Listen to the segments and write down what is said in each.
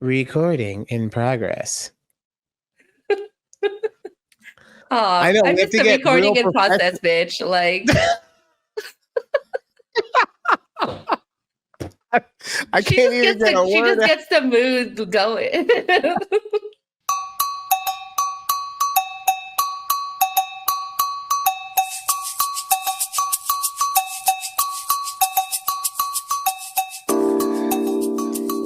Recording in progress. I know I'm we have just to the get real recording in process, bitch. Like I can't even get a word. She just gets the mood going.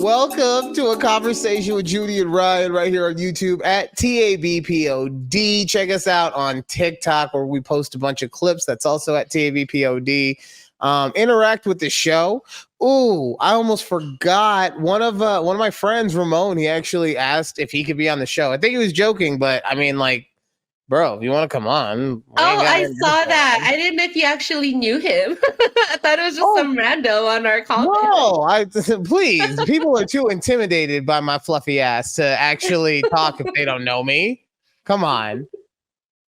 Welcome to a conversation with Judy and Ryan right here on YouTube at takeabreathpod. Check us out on TikTok where we post a bunch of clips. That's also at takeabreathpod. Interact with the show. Ooh, I almost forgot. One of my friends, Ramon, he actually asked if he could be on the show. I think he was joking, but I mean, like, bro, if you want to come on. I saw that. I didn't know if you actually knew him. I thought it was just some rando on our comment. No, please. People are too intimidated by my fluffy ass to actually talk if they don't know me. Come on.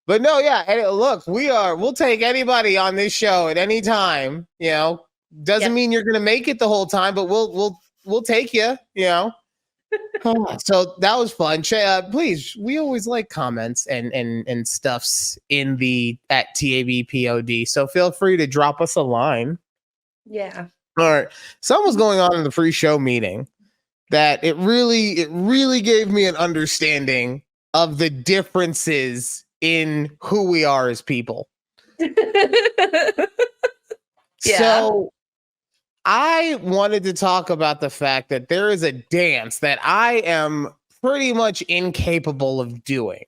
But no, yeah. And look, we'll take anybody on this show at any time. You know, doesn't mean you're gonna make it the whole time, but we'll take you. You know. So that was fun. Please, we always like comments and stuffs in the at TABPOD. So feel free to drop us a line. Yeah. All right. Something was going on in the free show meeting that it really gave me an understanding of the differences in who we are as people. So I wanted to talk about the fact that there is a dance that I am pretty much incapable of doing.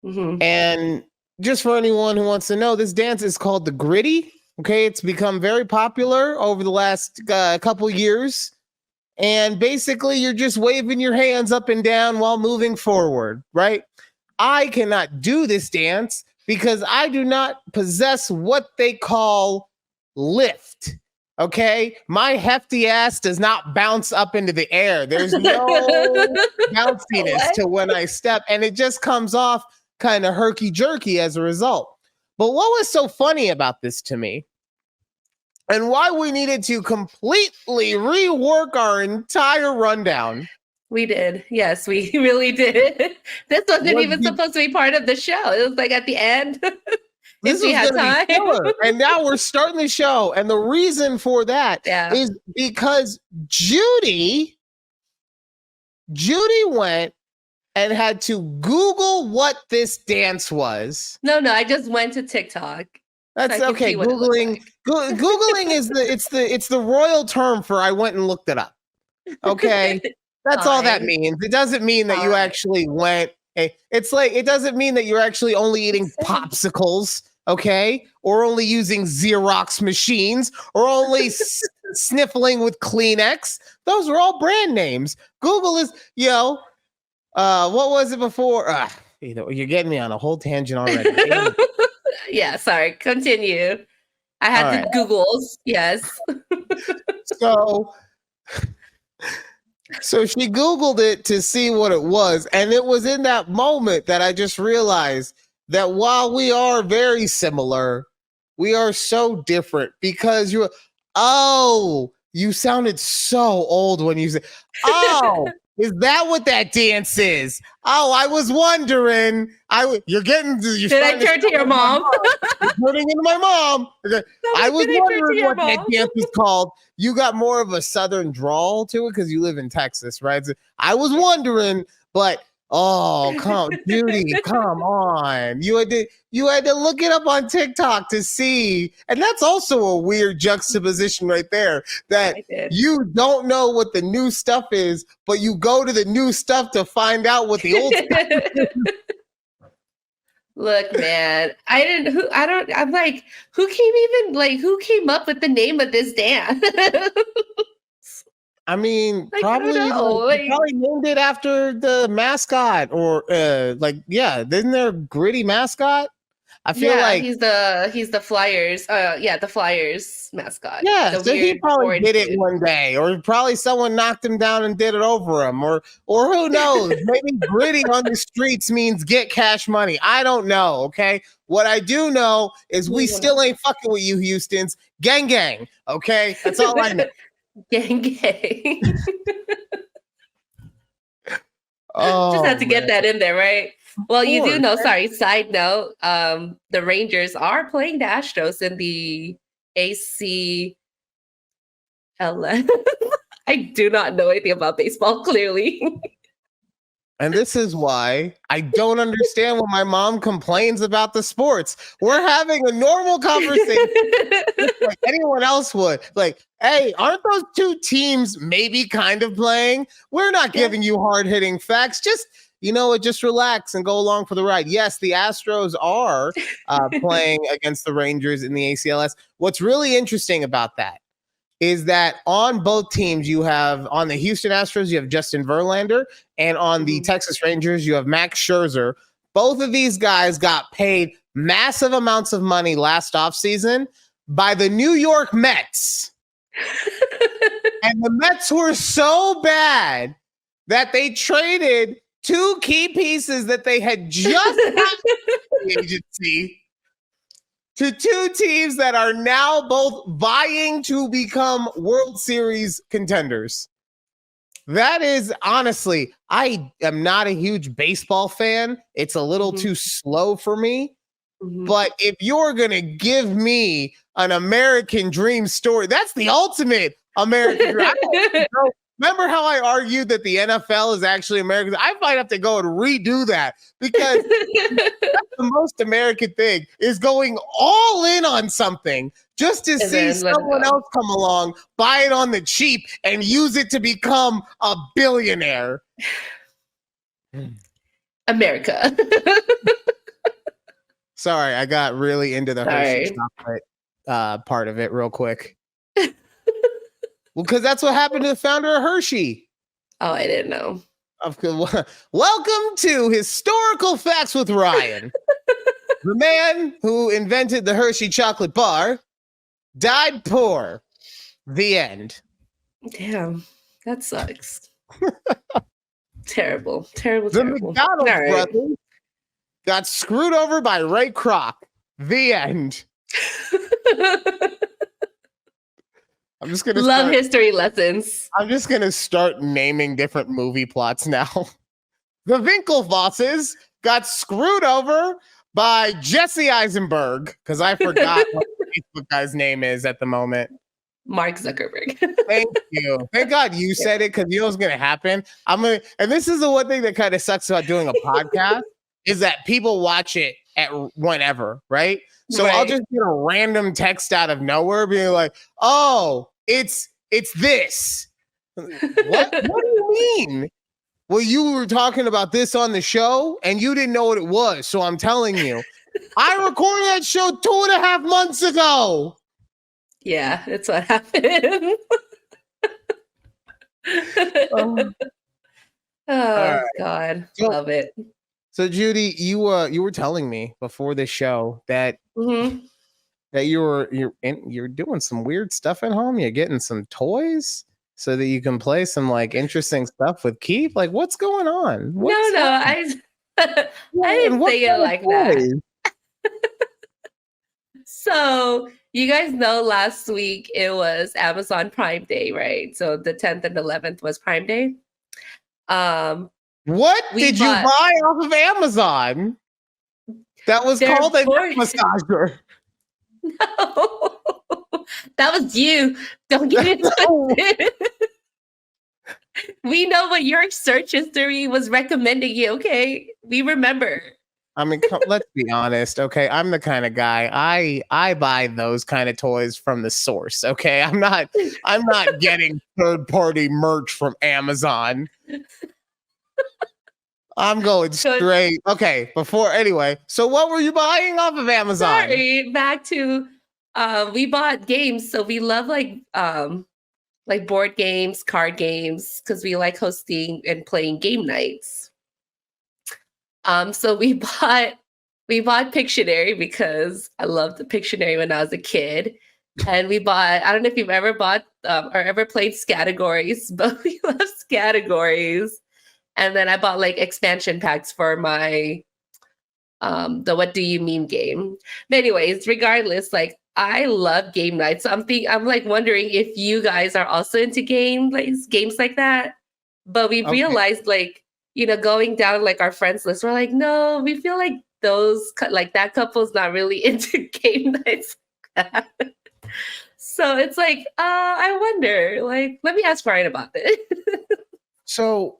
Mm-hmm. And just for anyone who wants to know, this dance is called the gritty. Okay, it's become very popular over the last couple years. And basically, you're just waving your hands up and down while moving forward, right? I cannot do this dance because I do not possess what they call lift. Okay, my hefty ass does not bounce up into the air. There's no bounciness to when I step, and it just comes off kind of herky-jerky as a result. But what was so funny about this to me, and why we needed to completely rework our entire rundown. We did. Yes, we really did. This wasn't even supposed to be part of the show. It was like at the end. This was going to be killer. And now we're starting the show. And the reason for that is because Judy went and had to Google what this dance was. No, I just went to TikTok. That's okay. Googling is the royal term for I went and looked it up. Okay. That's all that means. It doesn't mean that you actually went. It's like, it doesn't mean that you're actually only eating popsicles. Okay. Or only using Xerox machines or only sniffling with Kleenex. Those are all brand names. Google is, what was it before? You're getting me on a whole tangent already. Yeah, sorry. Continue. I had the Googles. Yes. So she Googled it to see what it was. And it was in that moment that I just realized that while we are very similar, we are so different because you sounded so old when you said, is that what that dance is? Oh, I was wondering. Did I turn to your mom? You're turning into my mom. I was wondering what that dance is called. You got more of a southern drawl to it because you live in Texas, right? So I was wondering, but Judy, come on. You had to look it up on TikTok to see. And that's also a weird juxtaposition right there, that you don't know what the new stuff is, but you go to the new stuff to find out what the old stuff is. Look, man, I'm like, who came up with the name of this dance? I mean, probably named it after the mascot or isn't there a gritty mascot? I feel like he's the Flyers. The Flyers mascot. Yeah, so he probably did it one day, or probably someone knocked him down and did it over him, or who knows? Maybe gritty on the streets means get cash money. I don't know. Okay, what I do know is we still ain't fucking with you, Houstons. Gang. Okay, that's all I know. Gang. Just had to get that in there, right? Well, you do know, side note, the Rangers are playing the Astros in the ACLS. I do not know anything about baseball, clearly. And this is why I don't understand when my mom complains about the sports. We're having a normal conversation like anyone else would. Like, hey, aren't those two teams maybe kind of playing? We're not giving you hard-hitting facts. Just, you know what, just relax and go along for the ride. Yes, the Astros are playing against the Rangers in the ACLS. What's really interesting about that is that on both teams, you have, on the Houston Astros, you have Justin Verlander, and on the Texas Rangers, you have Max Scherzer. Both of these guys got paid massive amounts of money last offseason by the New York Mets. And the Mets were so bad that they traded two key pieces that they had just gotten the agency to two teams that are now both vying to become World Series contenders. That is, honestly, I am not a huge baseball fan. It's a little too slow for me. But if you're going to give me an American dream story, that's the ultimate American dream. Remember how I argued that the NFL is actually American? I might have to go and redo that, because that's the most American thing, is going all in on something just to see someone else come along, buy it on the cheap, and use it to become a billionaire. America. Sorry, I got really into the Hershey chocolate part of it real quick. Well, because that's what happened to the founder of Hershey. Oh, I didn't know. Welcome to Historical Facts with Ryan. The man who invented the Hershey chocolate bar died poor. The end. Damn, that sucks. Terrible. The McDonald's brothers got screwed over by Ray Kroc. The end. I'm just gonna love history lessons. I'm just gonna start naming different movie plots now. The Winklevosses got screwed over by Jesse Eisenberg, because I forgot what the Facebook guy's name is at the moment. Mark Zuckerberg. Thank you. Thank God you said it, because you know what's gonna happen. And this is the one thing that kind of sucks about doing a podcast is that people watch it at whenever, right? So I'll just get a random text out of nowhere being like, oh, it's this. What do you mean? Well, you were talking about this on the show and you didn't know what it was. So I'm telling you, I recorded that show 2.5 months ago. Yeah, that's what happened. God, love it. So Judy, you were telling me before the show that that you're doing some weird stuff at home. You're getting some toys so that you can play some like interesting stuff with Keith. Like, what's going on? I didn't say it like that. So you guys know last week it was Amazon Prime Day, right? So the 10th and 11th was Prime Day. What did you buy off of Amazon? That was called a neck massager. No, that was you. Don't get it twisted. We know what your search history was recommending you. Okay, we remember. I mean, let's be honest. Okay, I'm the kind of guy I buy those kind of toys from the source. Okay, I'm not getting third-party merch from Amazon. I'm going straight. Okay, so what were you buying off of Amazon? Sorry, back to we bought games. So we love like board games, card games, because we like hosting and playing game nights. So we bought Pictionary because I loved the Pictionary when I was a kid. And we bought, I don't know if you've ever bought or ever played Scattergories, but we love Scattergories. And then I bought like expansion packs for my the What Do You Mean game. But anyways, regardless, like I love game nights. So I'm like wondering if you guys are also into games like that. But we realized like going down like our friends list, we're like, no, we feel like like that couple's not really into game nights like that. So it's like, I wonder, like, let me ask Ryan about this. So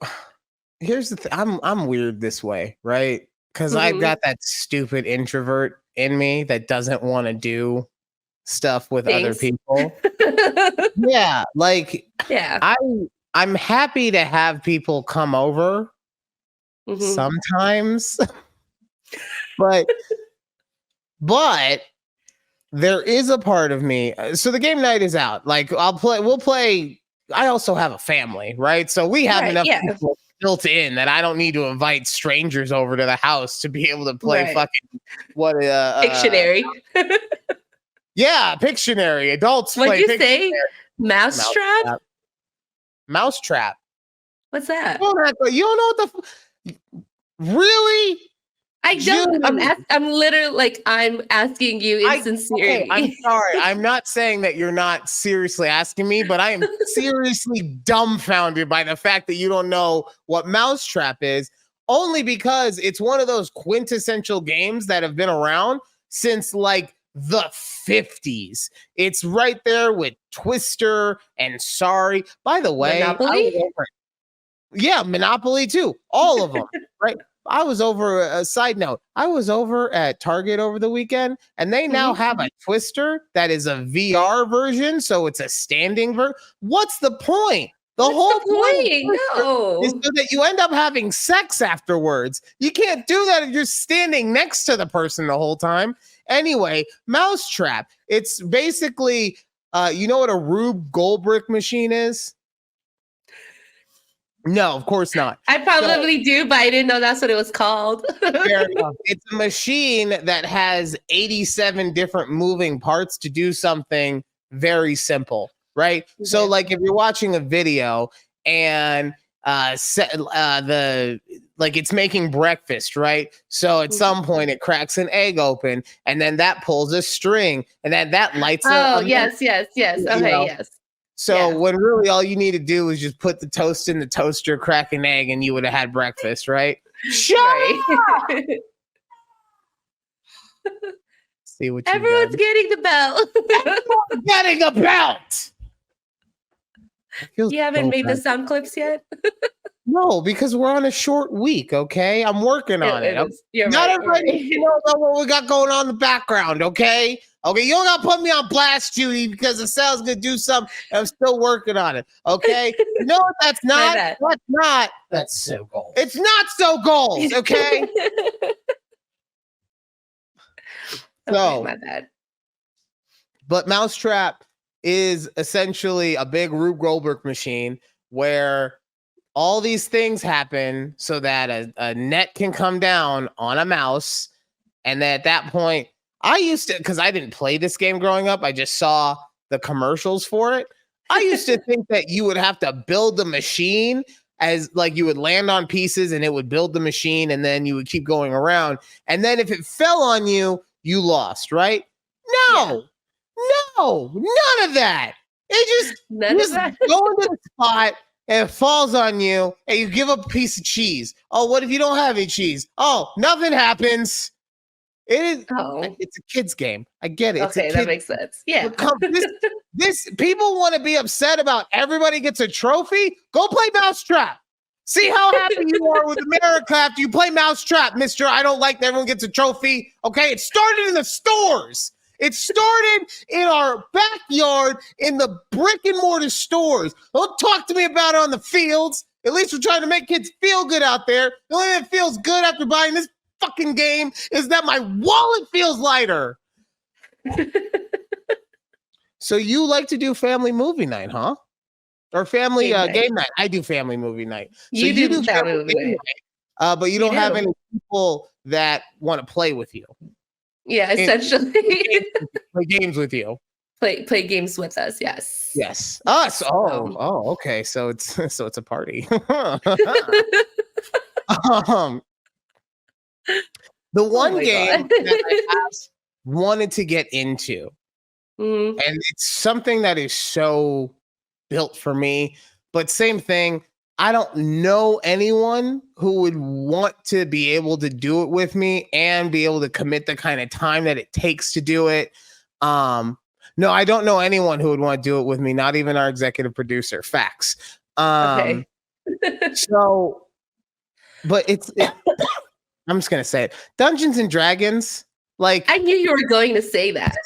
here's the thing. I'm weird this way, right? Because I've got that stupid introvert in me that doesn't want to do stuff with other people. Yeah, like I'm happy to have people come over sometimes, but there is a part of me. So the game night is out. Like we'll play. I also have a family, right? So we have enough people built in that I don't need to invite strangers over to the house to be able to play fucking Pictionary. Yeah, Pictionary. Adults What'd play you Pictionary. say? Mousetrap? Mousetrap. What's that? You don't know what the really? I don't. I'm literally like, I'm asking you in sincerity. Okay, I'm sorry. I'm not saying that you're not seriously asking me, but I am seriously dumbfounded by the fact that you don't know what Mousetrap is, only because it's one of those quintessential games that have been around since like the 50s. It's right there with Twister and Sorry. By the way, Monopoly? Yeah, Monopoly too. All of them, right? I was over a side note. I was over at Target over the weekend, and they now have a Twister that is a VR version, so it's a standing version. What's the point? The whole point is so that you end up having sex afterwards. You can't do that if you're standing next to the person the whole time. Anyway, Mousetrap. It's basically, you know what a Rube Goldberg machine is? No, of course not. I probably do, but I didn't know that's what it was called. Fair enough. It's a machine that has 87 different moving parts to do something very simple, right? So, like, if you're watching a video and it's making breakfast, right? So at some point it cracks an egg open, and then that pulls a string, and then that lights up. Oh, yes. Okay, yes. So when really all you need to do is just put the toast in the toaster, crack an egg, and you would have had breakfast, right? Shut up! See what everyone's getting the belt. Everyone's getting a belt. You haven't made the sound clips yet? No, because we're on a short week, okay? I'm working on it. Not everybody knows what we got going on in the background, okay? Okay, you don't gotta put me on blast, Judy, because the sound's gonna do something. I'm still working on it. Okay, you know what? That's not. That's not. That's so goals. It's not so goals. Okay. So, my bad. But Mousetrap is essentially a big Rube Goldberg machine where all these things happen so that a net can come down on a mouse, and then at that point. I used to, because I didn't play this game growing up, I just saw the commercials for it. I used to think that you would have to build the machine as like you would land on pieces and it would build the machine and then you would keep going around. And then if it fell on you, you lost, right? No, none of that. It just go into the spot and it falls on you and you give up a piece of cheese. Oh, what if you don't have any cheese? Oh, nothing happens. It is. It's a kid's game. I get it. Okay, that makes sense. Yeah. This people want to be upset about everybody gets a trophy. Go play Mousetrap. See how happy you are with America after you play Mousetrap, Mister. I don't like that everyone gets a trophy. Okay, it started in the stores. It started in our backyard in the brick and mortar stores. Don't talk to me about it on the fields. At least we're trying to make kids feel good out there. The only thing that feels good after buying this fucking game is that my wallet feels lighter. So you like to do family movie night, huh? Or family game night. I do family movie night. So you do family movie night, but you don't have any people that want to play with you. Yeah, essentially. Play games with you. Play games with us, yes. Yes. Us. Okay. So it's a party. The one game that I wanted to get into, and it's something that is so built for me, but same thing. I don't know anyone who would want to be able to do it with me and be able to commit the kind of time that it takes to do it. No, I don't know anyone who would want to do it with me, not even our executive producer. Facts. Okay. So, but I'm just going to say it. Dungeons and Dragons, like, I knew you were going to say that.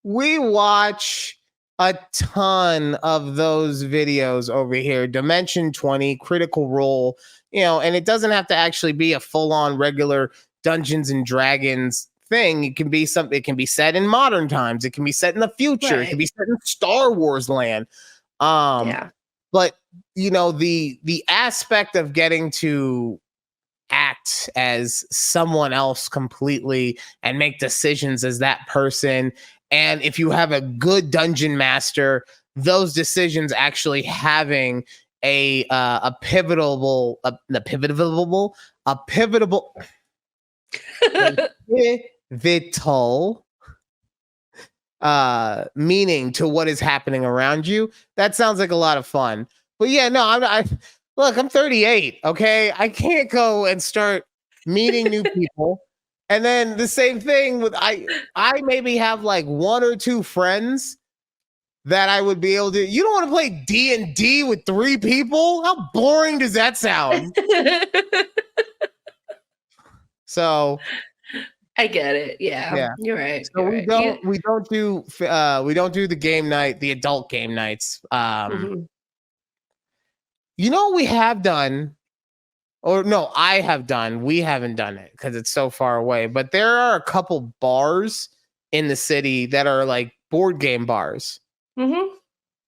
we watch a ton of those videos over here. Dimension 20, Critical Role, and it doesn't have to actually be a full-on regular Dungeons and Dragons thing. It can be something. It can be set in modern times. It can be set in the future. Right. It can be set in Star Wars land. But the aspect of getting to act as someone else completely and make decisions as that person. And if you have a good dungeon master, those decisions actually having a pivotal meaning to what is happening around you. That sounds like a lot of fun. But yeah, no, look, I'm 38. Okay, I can't go and start meeting new people. And then the same thing with I maybe have like one or two friends that I would be able to. You don't want to play D&D with 3 people? How boring does that sound? So I get it. Yeah. You're right. So we don't do the game night, the adult game nights. You know what we have done? Or no, I have done. We haven't done it because it's so far away. But there are a couple bars in the city that are like board game bars.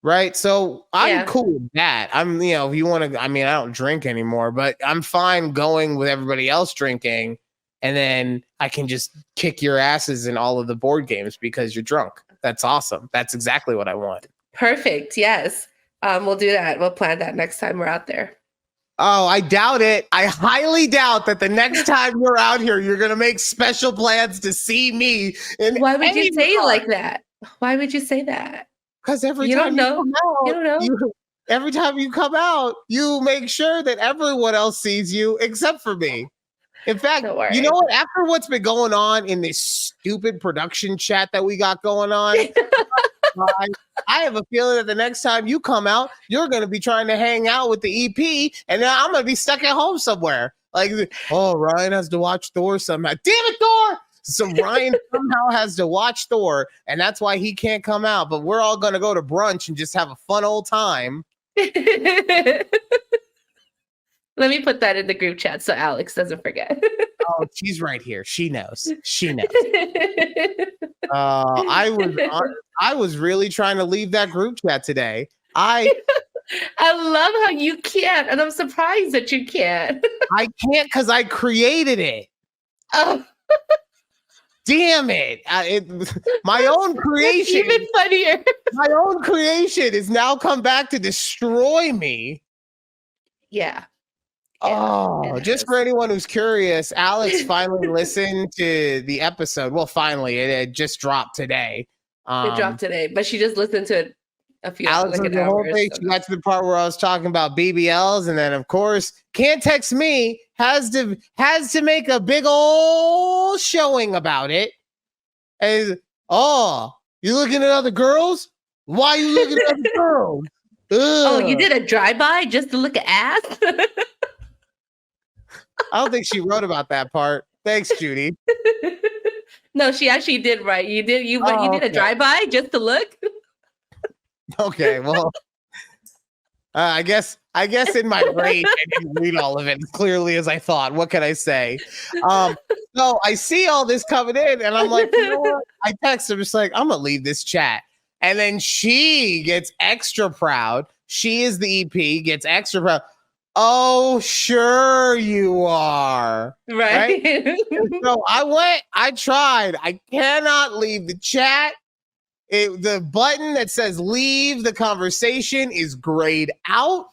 Right? So I'm cool with that. if you want to, I don't drink anymore, but I'm fine going with everybody else drinking. And then I can just kick your asses in all of the board games because you're drunk. That's awesome. That's exactly what I want. Perfect. Yes. We'll do that. We'll plan that next time we're out there. Oh, I doubt it. I highly doubt that the next time you're out here, you're going to make special plans to see me. Why would you say it like that? Why would you say that? Because every time you come out, you make sure that everyone else sees you except for me. In fact, you know what? After what's been going on in this stupid production chat that we got going on, I have a feeling that the next time you come out, you're going to be trying to hang out with the EP, and now I'm going to be stuck at home somewhere. Like, oh, Ryan has to watch Thor somehow. Damn it, Thor! So Ryan somehow has to watch Thor, and that's why he can't come out. But we're all going to go to brunch and just have a fun old time. Let me put that in the group chat so Alex doesn't forget. Oh, she's right here. She knows. I was really trying to leave that group chat today. I love how you can't, and I'm surprised that you can't. I can't because I created it. Oh. Damn it. My own creation. Even funnier. My own creation has now come back to destroy me. Yeah. Oh, just for anyone who's curious, Alex finally listened to the episode. Well, finally, it had just dropped today. It dropped today, but she just listened to it a few hours. Alex, the whole thing. She got to the part where I was talking about BBLs, and then, of course, Can't Text Me has to make a big old showing about it. And you looking at other girls? Why are you looking at other girls? Ugh. Oh, you did a drive-by just to look at ass? I don't think she wrote about that part. Thanks, Judy. No, she actually did write. You did a drive-by just to look? Okay, well, I guess in my rage, I didn't read all of it as clearly as I thought. What can I say? So I see all this coming in, and I'm like, you know what? I text her, just like, I'm gonna leave this chat. And then she gets extra proud. She is the EP, gets extra proud. Oh, sure you are. Right? So I tried. I cannot leave the chat. The button that says leave the conversation is grayed out.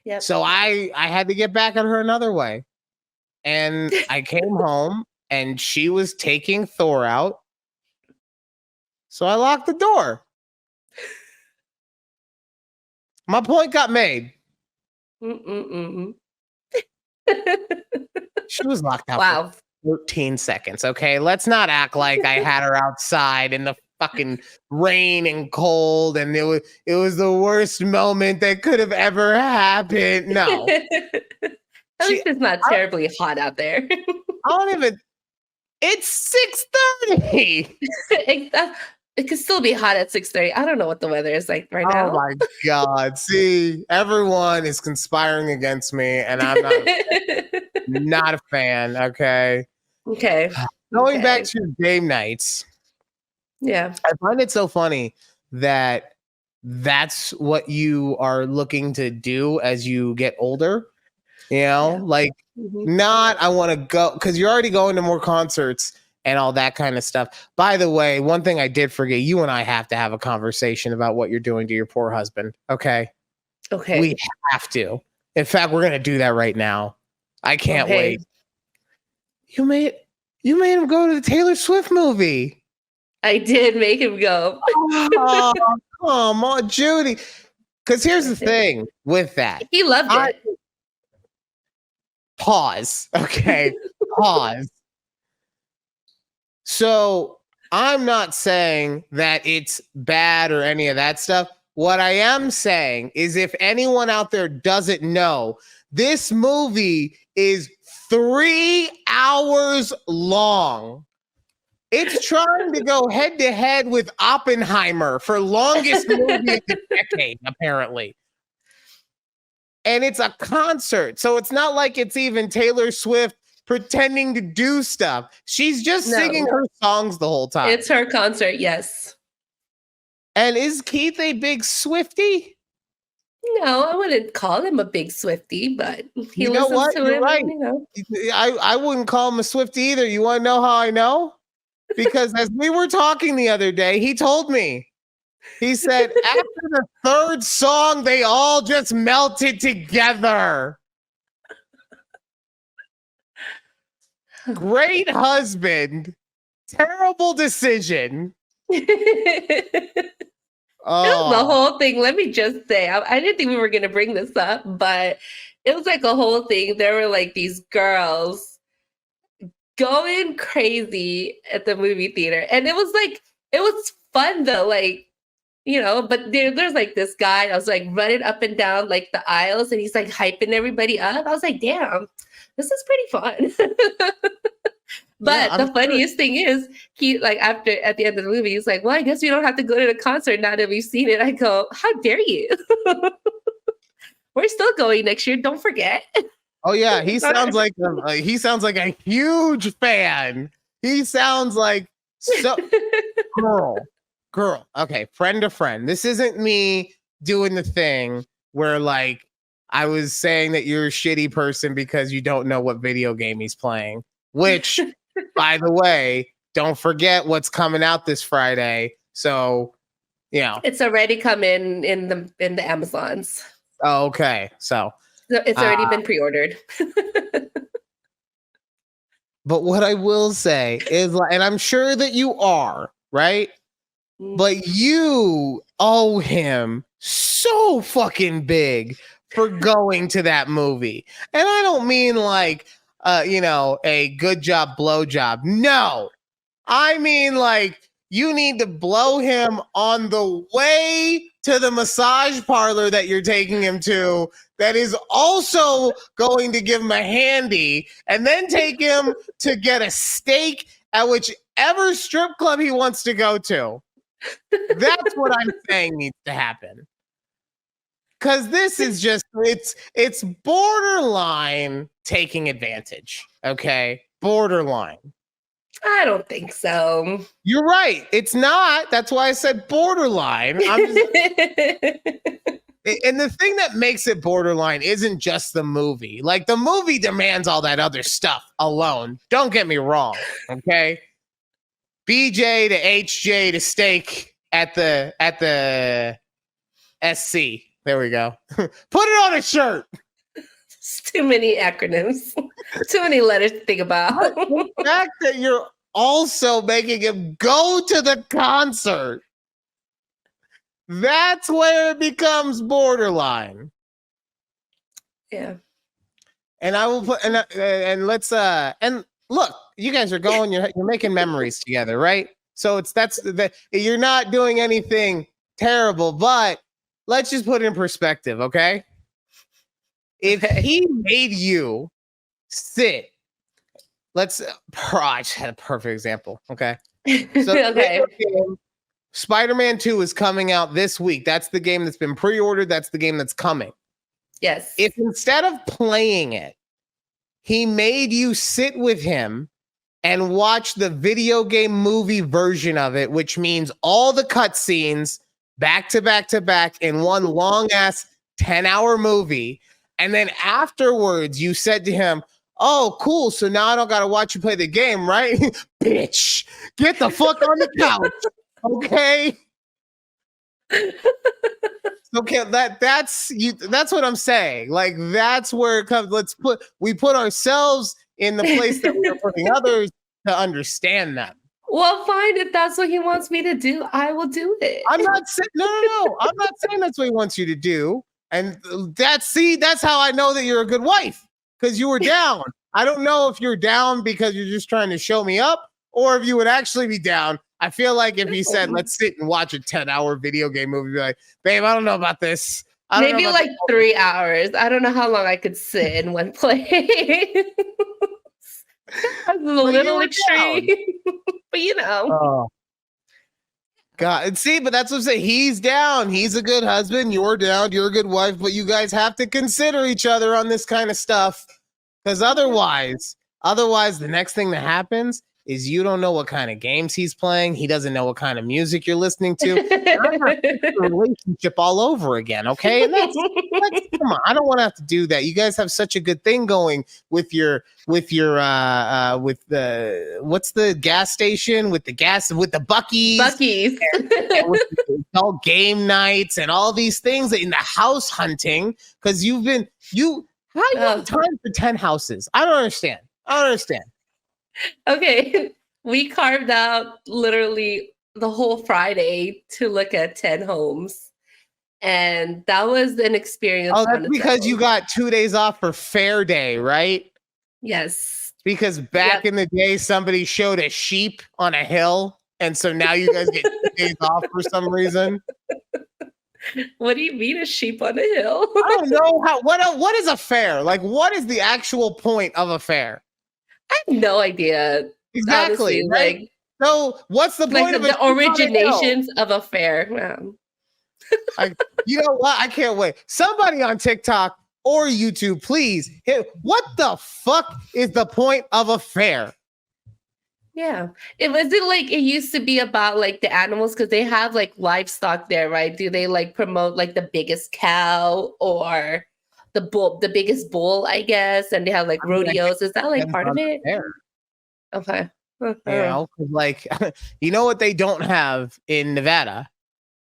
Yep. So I had to get back at her another way. And I came home and she was taking Thor out. So I locked the door. My point got made. She was locked out for 13 seconds, okay? Let's not act like I had her outside in the fucking rain and cold and it was the worst moment that could have ever happened. No. At least it's not terribly hot out there. It's 6:30. It could still be hot at 6:30. I don't know what the weather is like right now. Oh my God. See, everyone is conspiring against me and I'm not a fan. Okay. Okay. Going back to game nights. Yeah. I find it so funny that that's what you are looking to do as you get older. You know, like not I want to go because you're already going to more concerts and all that kind of stuff. By the way, one thing I did forget, you and I have to have a conversation about what you're doing to your poor husband. Okay. Okay. We have to. In fact, we're going to do that right now. I can't wait. You made him go to the Taylor Swift movie. I did make him go. Oh, come on, Judy. Because here's the thing with that. He loved it. Pause. Okay. Pause. So I'm not saying that it's bad or any of that stuff. What I am saying is if anyone out there doesn't know, this movie is 3 hours long. It's trying to go head to head with Oppenheimer for longest movie of the decade, apparently. And it's a concert. So it's not like it's even Taylor Swift pretending to do stuff. She's just singing her songs the whole time. It's her concert, yes. And is Keith a big Swiftie? No, I wouldn't call him a big Swiftie, but he listens what? to You're right. I wouldn't call him a Swiftie either. You want to know how I know? Because as we were talking the other day, he told me. He said after the third song, they all just melted together. Great husband. Terrible decision. Oh. The whole thing, let me just say, I didn't think we were going to bring this up, but it was like a whole thing. There were like these girls going crazy at the movie theater. And it was fun though. Like, you know, but there's like this guy, I was like running up and down like the aisles and he's like hyping everybody up. I was like, damn, this is pretty fun. But the funniest thing is he like at the end of the movie, he's like, well, I guess we don't have to go to the concert now that we've seen it. I go, how dare you? We're still going next year. Don't forget. Oh yeah. He sounds like a huge fan. He sounds like so girl. Okay. Friend to friend. This isn't me doing the thing where like I was saying that you're a shitty person because you don't know what video game he's playing, which by the way, don't forget what's coming out this Friday. So, you know, it's already come in the Amazons. Oh, okay. So it's already been pre-ordered. But what I will say is, and I'm sure that you are, right? But you owe him so fucking big for going to that movie. And I don't mean like, a good job, blow job. No, I mean like you need to blow him on the way to the massage parlor that you're taking him to that is also going to give him a handy and then take him to get a steak at whichever strip club he wants to go to. That's what I'm saying needs to happen. Because this is just, it's borderline taking advantage. Okay? Borderline. I don't think so. You're right. It's not. That's why I said borderline. And the thing that makes it borderline isn't just the movie. Like the movie demands all that other stuff alone. Don't get me wrong. Okay? BJ to HJ to steak at the SC. There we go. Put it on a shirt. It's too many acronyms. Too many letters to think about. The fact that you're also making him go to the concert. That's where it becomes borderline. Yeah. And I will put and let's and look, you guys are going. You're making memories together, right? So you're not doing anything terrible, but let's just put it in perspective, okay? If he made you sit, I just had a perfect example, okay? So okay. Spider-Man 2 is coming out this week. That's the game that's been pre-ordered. That's the game that's coming. Yes. If instead of playing it, he made you sit with him and watch the video game movie version of it, which means all the cutscenes back to back to back in one long ass 10-hour movie. And then afterwards, you said to him, "Oh, cool. So now I don't got to watch you play the game, right?" Bitch, get the fuck on the couch. Okay. Okay, that's what I'm saying. Like, that's where it comes. We put ourselves in the place that we are putting others to understand them. Well, fine. If that's what he wants me to do, I will do it. I'm not saying no. I'm not saying that's what he wants you to do. And that's how I know that you're a good wife, because you were down. I don't know if you're down because you're just trying to show me up, or if you would actually be down. I feel like if he said, "Let's sit and watch a 10-hour video game movie," be like, "Babe, I don't know about this." Maybe like 3 hours. I don't know how long I could sit in one place. That's a little extreme, but you know. Oh. God, see, but that's what I'm saying. He's down. He's a good husband. You're down. You're a good wife. But you guys have to consider each other on this kind of stuff, because otherwise, the next thing that happens is you don't know what kind of games he's playing. He doesn't know what kind of music you're listening to. A relationship all over again, okay? And that's come on. I don't want to have to do that. You guys have such a good thing going with the what's the gas station with the Buc-ee's. Buc-ee's. And all game nights and all these things in the house hunting, because how do you have time for 10 houses? I don't understand. Okay, we carved out literally the whole Friday to look at 10 homes. And that was an experience. Oh, that's because you got 2 days off for Fair Day, right? Yes. Because back in the day, somebody showed a sheep on a hill. And so now you guys get 2 days off for some reason. What do you mean a sheep on a hill? I don't know what is a fair? Like, what is the actual point of a fair? I have no idea. Exactly. Honestly, right? Like, so what's the point of the originations of a fair? You know what? I can't wait. Somebody on TikTok or YouTube, please hit. What the fuck is the point of a fair? Yeah. It used to be about like the animals, because they have like livestock there, right? Do they like promote like the biggest cow or the biggest bull, I guess? And they have like rodeos. Is that like part of it? Fair. Okay. You know, like, you know what they don't have in Nevada?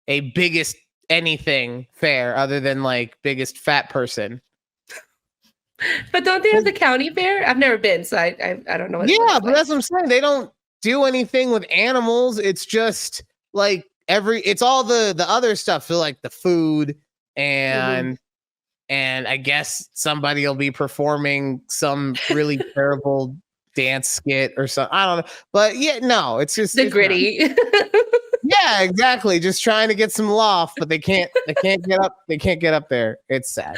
A biggest anything fair other than like biggest fat person. But don't they have the county fair? I've never been, so I don't know. Yeah, but that's what I'm saying. They don't do anything with animals. It's just like it's all the other stuff. So like the food and I guess somebody will be performing some really terrible dance skit or something. I don't know. But yeah, no, it's just the gritty. Yeah, exactly. Just trying to get some loft, but they can't get up. They can't get up there. It's sad.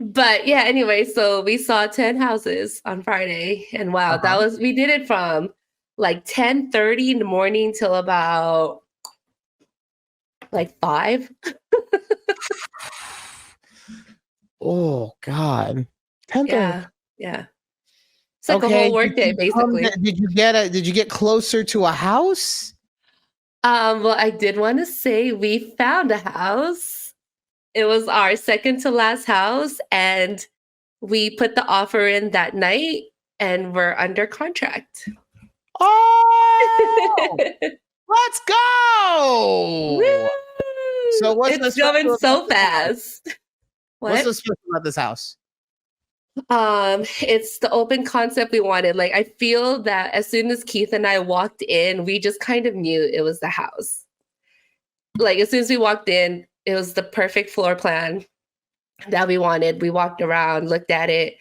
But yeah, anyway, so we saw 10 houses on Friday, and wow, we did it from like 10:30 in the morning till about like 5. Oh God. 10:30. Yeah. It's like a whole workday, basically. Did you get closer to a house? Well, I did want to say we found a house. It was our second to last house, and we put the offer in that night, and we're under contract. Oh, let's go! Woo! So it's going so fast. What's so special about this house? It's the open concept we wanted. Like, I feel that as soon as Keith and I walked in, we just kind of knew it was the house. like as soon as we walked in, it was the perfect floor plan that we wanted. We walked around, looked at it.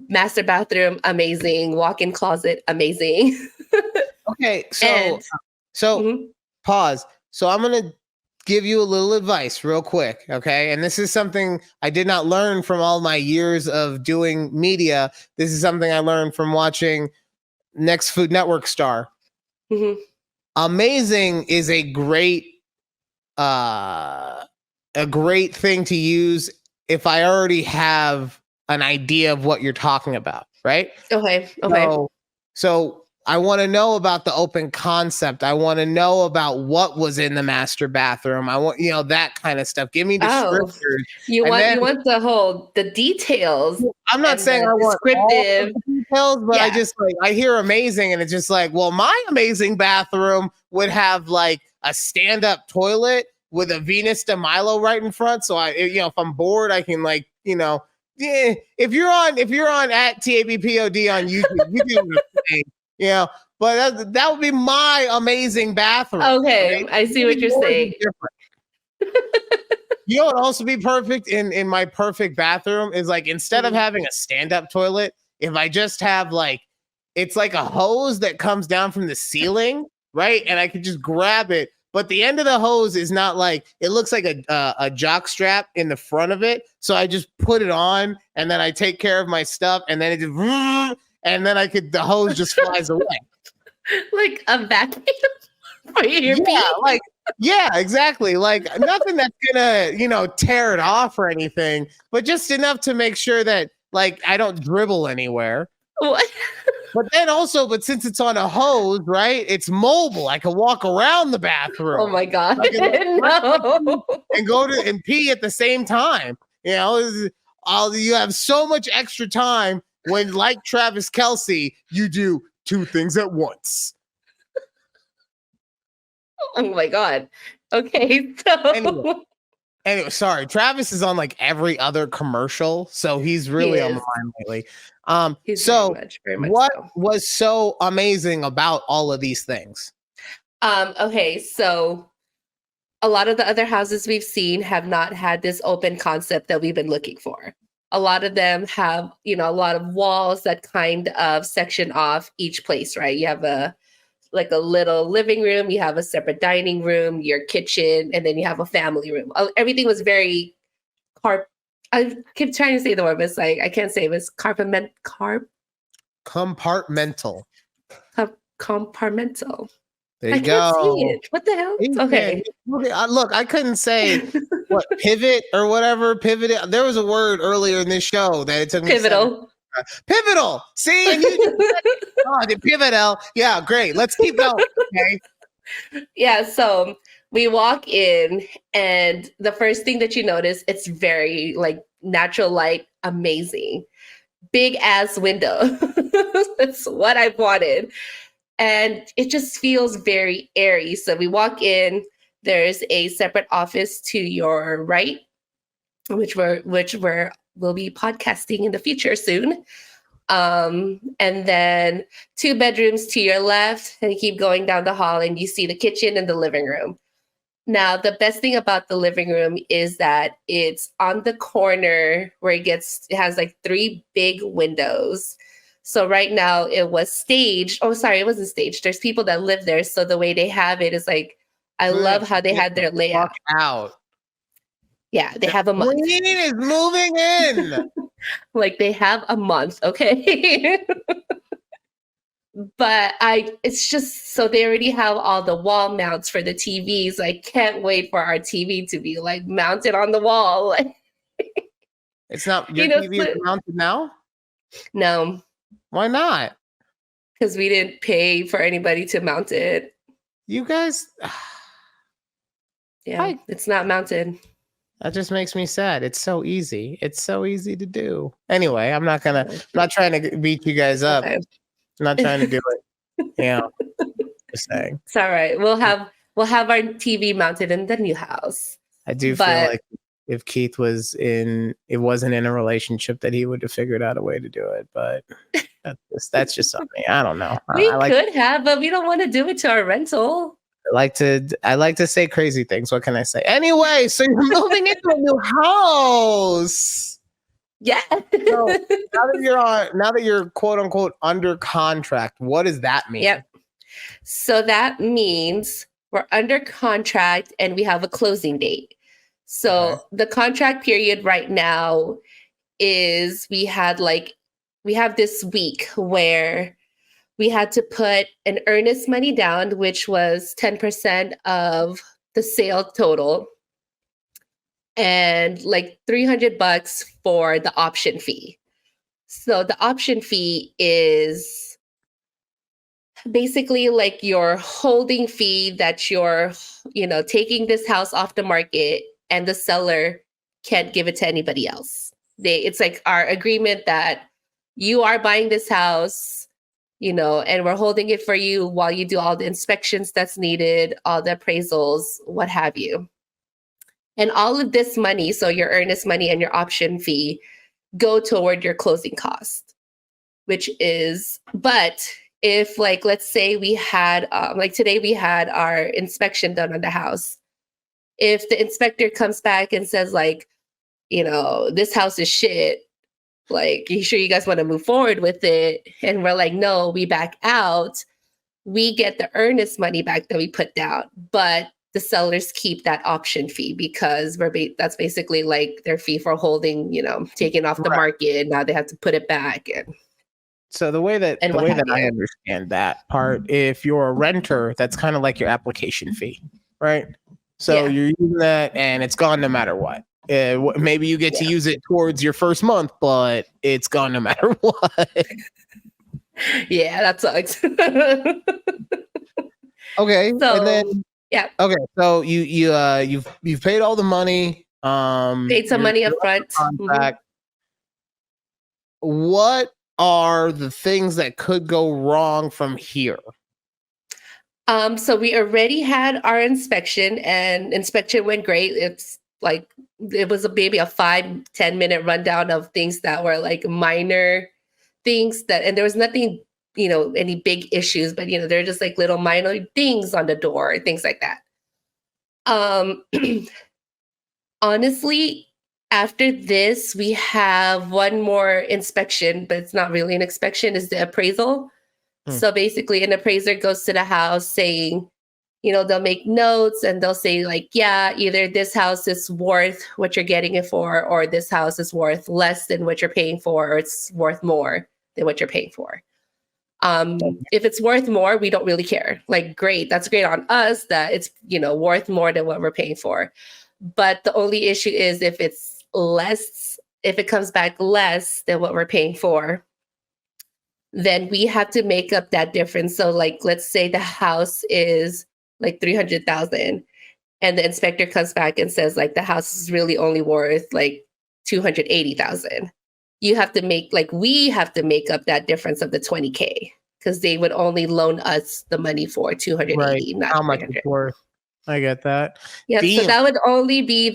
Master bathroom, amazing. Walk-in closet, amazing. Okay, And mhm. pause. So I'm gonna give you a little advice real quick, okay? And this is something I did not learn from all my years of doing media. This is something I learned from watching Next Food Network Star. Mhm. Amazing is a great thing to use if I already have an idea of what you're talking about, right? Okay. So I want to know about the open concept. I want to know about what was in the master bathroom. I want, that kind of stuff. Give me descriptors. You want the details. I'm not saying I want all of the details, but I just I hear amazing, and it's just like, well, my amazing bathroom would have like a stand-up toilet with a Venus de Milo right in front. So if I'm bored, I can if you're on at takeabreathpod on YouTube, you do what I'm saying, but that would be my amazing bathroom. Okay, right? I see what you're saying. You know what also be perfect in my perfect bathroom is like, instead of having a stand-up toilet, if I just have it's like a hose that comes down from the ceiling, right? And I could just grab it, but the end of the hose is not it looks like a jock strap in the front of it. So I just put it on, and then I take care of my stuff, and then it just, and then the hose just flies away. Like a vacuum for your feet? Yeah, exactly. Like nothing that's gonna, tear it off or anything, but just enough to make sure that I don't dribble anywhere. What? But since it's on a hose, right? It's mobile. I can walk around the bathroom. Oh my God. No. And go and pee at the same time. You have so much extra time when, like Travis Kelce, you do two things at once. Oh my God. Okay. So anyway, sorry. Travis is on every other commercial, so he's really on my mind lately. So very much what was so amazing about all of these things? Okay, so a lot of the other houses we've seen have not had this open concept that we've been looking for. A lot of them have, a lot of walls that kind of section off each place, right? You have a little living room, you have a separate dining room, your kitchen, and then you have a family room. Everything was very I keep trying to say the word, but it's I can't say it. Was compartmental. Compartmental. There you go. Can't say it. What the hell? Okay. Look, I couldn't say what pivot or whatever. Pivot. There was a word earlier in this show that it took me. Pivotal. Pivotal. See, and you the pivotal. Yeah, great. Let's keep going. Okay. Yeah. So we walk in, and the first thing that you notice, it's very natural light, amazing, big ass window. That's what I wanted. And it just feels very airy. So we walk in, there's a separate office to your right, which we'll be podcasting in the future soon. And then 2 bedrooms to your left, and you keep going down the hall and you see the kitchen and the living room. Now, the best thing about the living room is that it's on the corner where it has 3 big windows. So right now it was staged. Oh, sorry, it wasn't staged. There's people that live there. So the way they have it is I love how they had their layout. Out. Yeah, they have a month. Queen is moving in. They have a month, okay? But it's just, so they already have all the wall mounts for the TVs. I can't wait for our TV to be mounted on the wall. It's not, your TV is mounted now? No. Why not? Because we didn't pay for anybody to mount it. You guys. Yeah, it's not mounted. That just makes me sad. It's so easy. It's so easy to do. Anyway, I'm not trying to beat you guys up. Okay. I'm not trying to do it. Just saying. It's all right. We'll have our TV mounted in the new house. I do feel like if Keith wasn't in a relationship, that he would have figured out a way to do it. But that's just something. I don't know. We could have, but we don't want to do it to our rental. I like to say crazy things. What can I say? Anyway, so you're moving into a new house. Yeah. So now that you're quote unquote under contract, what does that mean? Yep. So that means we're under contract and we have a closing date. So the contract period right now is we have this week where we had to put an earnest money down, which was 10% of the sale total, and like $300 for the option fee. So the option fee is basically like your holding fee that you're, taking this house off the market and the seller can't give it to anybody else. It's like our agreement that you are buying this house, and we're holding it for you while you do all the inspections that's needed, all the appraisals, what have you. And all of this money, so your earnest money and your option fee, go toward your closing cost, but if let's say we had, today we had our inspection done on the house. If the inspector comes back and says this house is shit, you sure you guys want to move forward with it? And we're like, no, we back out. We get the earnest money back that we put down, but the sellers keep that option fee because that's basically their fee for holding, taking off the market. Now they have to put it back. So the way that I understand that part, if you're a renter, that's kind of like your application fee, right? So you're using that and it's gone no matter what. Maybe you get to use it towards your first month, but it's gone no matter what. Yeah, that sucks. Okay, so, and then okay, so you've paid all the money. Paid some money up front. Mm-hmm. What are the things that could go wrong from here? So we already had our inspection, and inspection went great. It's it was maybe a 5-10 minute rundown of things that were minor things and there was nothing, any big issues, but they're just little minor things on the door, things like that. Honestly, after this, we have one more inspection, but it's not really an inspection, is the appraisal. So basically an appraiser goes to the house saying, they'll make notes and they'll say either this house is worth what you're getting it for, or this house is worth less than what you're paying for, or it's worth more than what you're paying for. If it's worth more, we don't really care. Great, that's great on us that it's, worth more than what we're paying for. But the only issue is if it's less, if it comes back less than what we're paying for, then we have to make up that difference. So let's say the house is $300,000 and the inspector comes back and says the house is really only worth $280,000. You have to make we have to make up that difference of the $20K because they would only loan us the money for $280,000, not how much it's worth. I get that. Yeah, so that would only be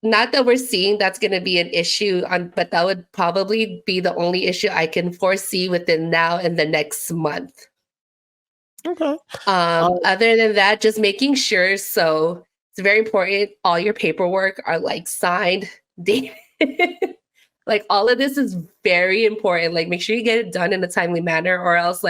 not that we're seeing that's going to be an issue but that would probably be the only issue I can foresee within now and the next month. Okay. Other than that, just making sure. So it's very important. All your paperwork are signed, dated. All of this is very important. Make sure you get it done in a timely manner, or else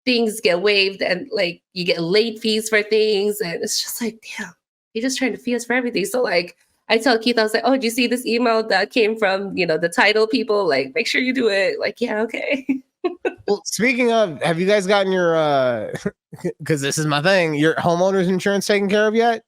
things get waived and you get late fees for things. And it's just damn, you're just trying to fee us for everything. So I tell Keith, I was oh, did you see this email that came from, the title people? Make sure you do it. Yeah, okay. Well, speaking of, have you guys gotten your, because this is my thing, your homeowner's insurance taken care of yet?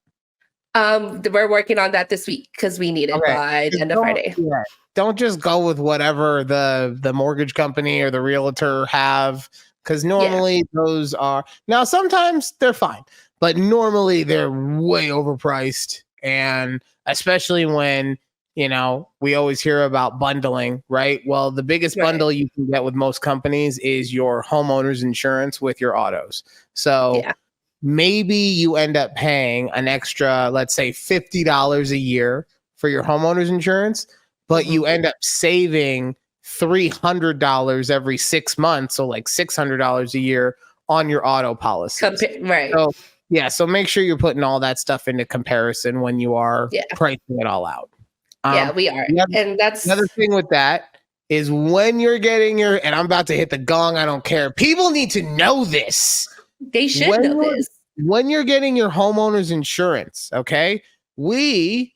We're working on that this week because we need it by the end of Friday. Yeah. Don't just go with whatever the mortgage company or the realtor have, because normally those are, now sometimes they're fine, but normally they're way overpriced. And especially when, we always hear about bundling, right? Well, the biggest bundle you can get with most companies is your homeowner's insurance with your autos. So maybe you end up paying an extra, let's say $50 a year for your homeowner's insurance, but you end up saving $300 every 6 months. So $600 a year on your auto policies. Right. So make sure you're putting all that stuff into comparison when you are pricing it all out. We are. And that's another thing with that is when you're getting and I'm about to hit the gong, I don't care. People need to know this. They should know this. When you're getting your homeowner's insurance, okay? We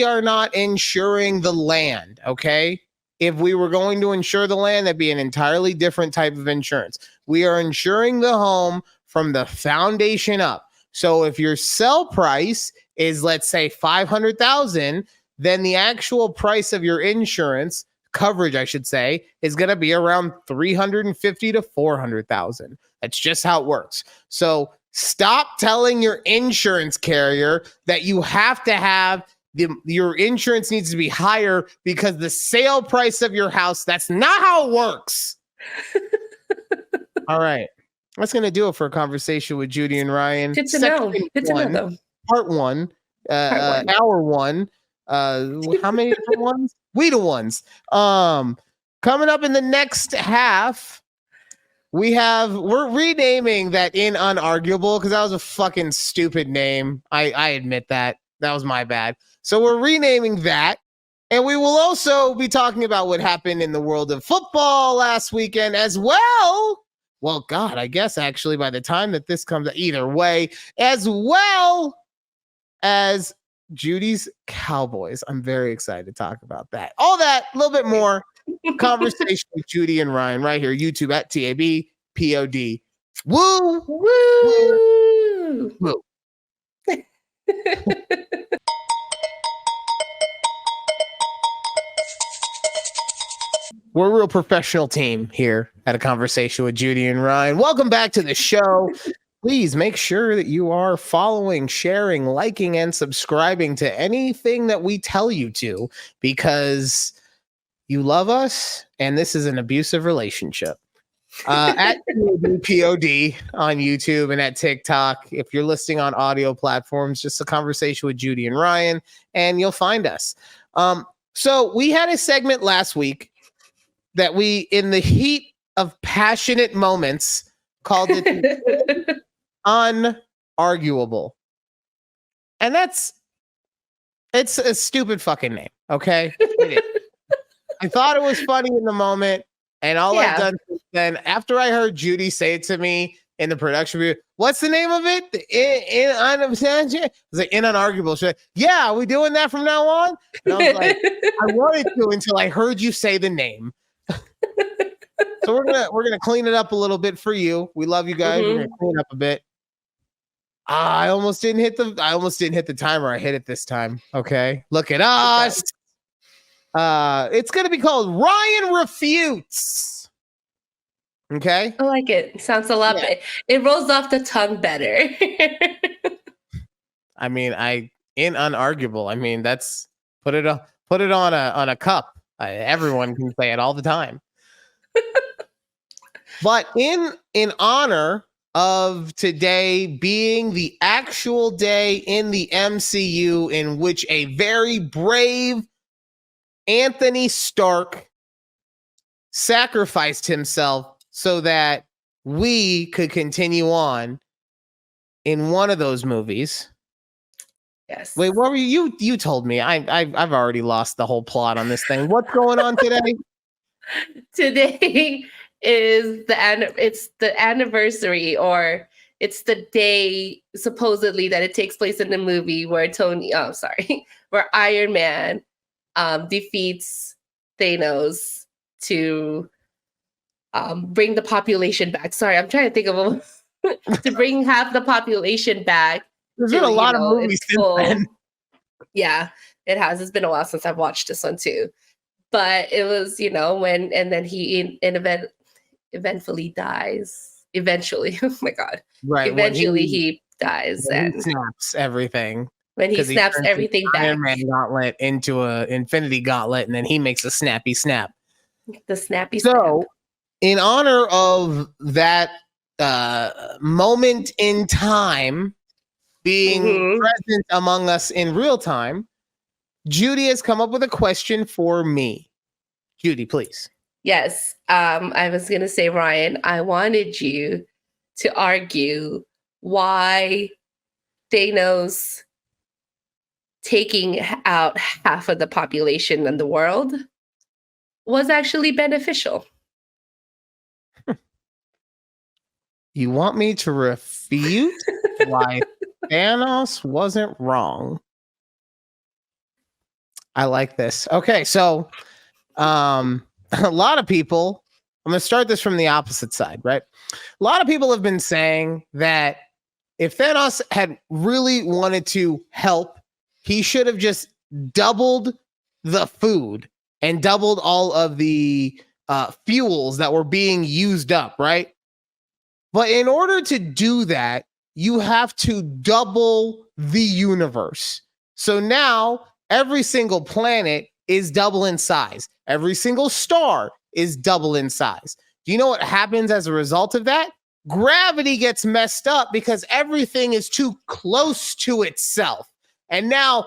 are not insuring the land, okay? If we were going to insure the land, that'd be an entirely different type of insurance. We are insuring the home from the foundation up. So if your sell price is, let's say, $500,000, then the actual price of your insurance coverage, I should say, is going to be around $350,000 to $400,000. That's just how it works. So stop telling your insurance carrier that you have to have your insurance needs to be higher because the sale price of your house. That's not how it works. All right. That's going to do it for a conversation with Judy and Ryan. Good to know. Good to know, though. Part one. Hour one. How many different ones? We the ones. Coming up in the next half, we're renaming that in Unarguable because that was a fucking stupid name. I admit that. That was my bad. So we're renaming that. And we will also be talking about what happened in the world of football last weekend as well. Well, God, I guess actually by the time that this comes, either way, as well as Judy's Cowboys. I'm very excited to talk about that. All that, a little bit more conversation with Judy and Ryan right here, YouTube at takeabreathpod. Woo! Woo! Woo! We're a real professional team here at A Conversation with Judy and Ryan. Welcome back to the show. Please make sure that you are following, sharing, liking, and subscribing to anything that we tell you to, because you love us and this is an abusive relationship. At POD on YouTube and at TikTok. If you're listening on audio platforms, just A Conversation with Judy and Ryan, and you'll find us. So we had a segment last week that we, in the heat of passionate moments, called it Unarguable. And it's a stupid fucking name, okay? I thought it was funny in the moment, and all I've done since then, after I heard Judy say it to me in the production review, what's the name of it? I was like, in Unarguable. She's like, yeah, are we doing that from now on? And I was like, I wanted to until I heard you say the name. So we're gonna clean it up a little bit for you. We love you guys. We're gonna clean up a bit. I almost didn't hit the timer. I hit it this time. Okay, look at us. It's gonna be called Ryan Refutes. Okay, I like it. Sounds a lot better. It rolls off the tongue better. I mean, in Unarguable. I mean, that's put it on a cup. Everyone can say it all the time. But in honor of today being the actual day in the MCU in which a very brave Anthony Stark sacrificed himself so that we could continue on in one of those movies. Yes. Wait, what were you told me? I've already lost the whole plot on this thing. What's going on today? Today is the anniversary, or it's the day supposedly that it takes place in the movie where where Iron Man defeats Thanos to bring the population back. Sorry, I'm trying to think of to bring half the population back. There's been a lot of movies since then. Yeah, it has. It's been a while since I've watched this one too. But it was, then he eventually dies. Eventually. Oh my God. Right. Eventually he dies. And he snaps everything. When he snaps everything back. Iron Man gauntlet into a Infinity Gauntlet, and then he makes a snappy snap. The snappy snap. So, in honor of that moment in time being present among us in real time, Judy has come up with a question for me. Judy, please. Yes. I was going to say, Ryan, I wanted you to argue why Thanos taking out half of the population in the world was actually beneficial. You want me to refute why Thanos wasn't wrong? I like this. Okay, so a lot of people, I'm going to start this from the opposite side, right? A lot of people have been saying that if Thanos had really wanted to help, he should have just doubled the food and doubled all of the fuels that were being used up, right? But in order to do that, you have to double the universe. So now every single planet is double in size. Every single star is double in size. Do you know what happens as a result of that? Gravity gets messed up because everything is too close to itself. And now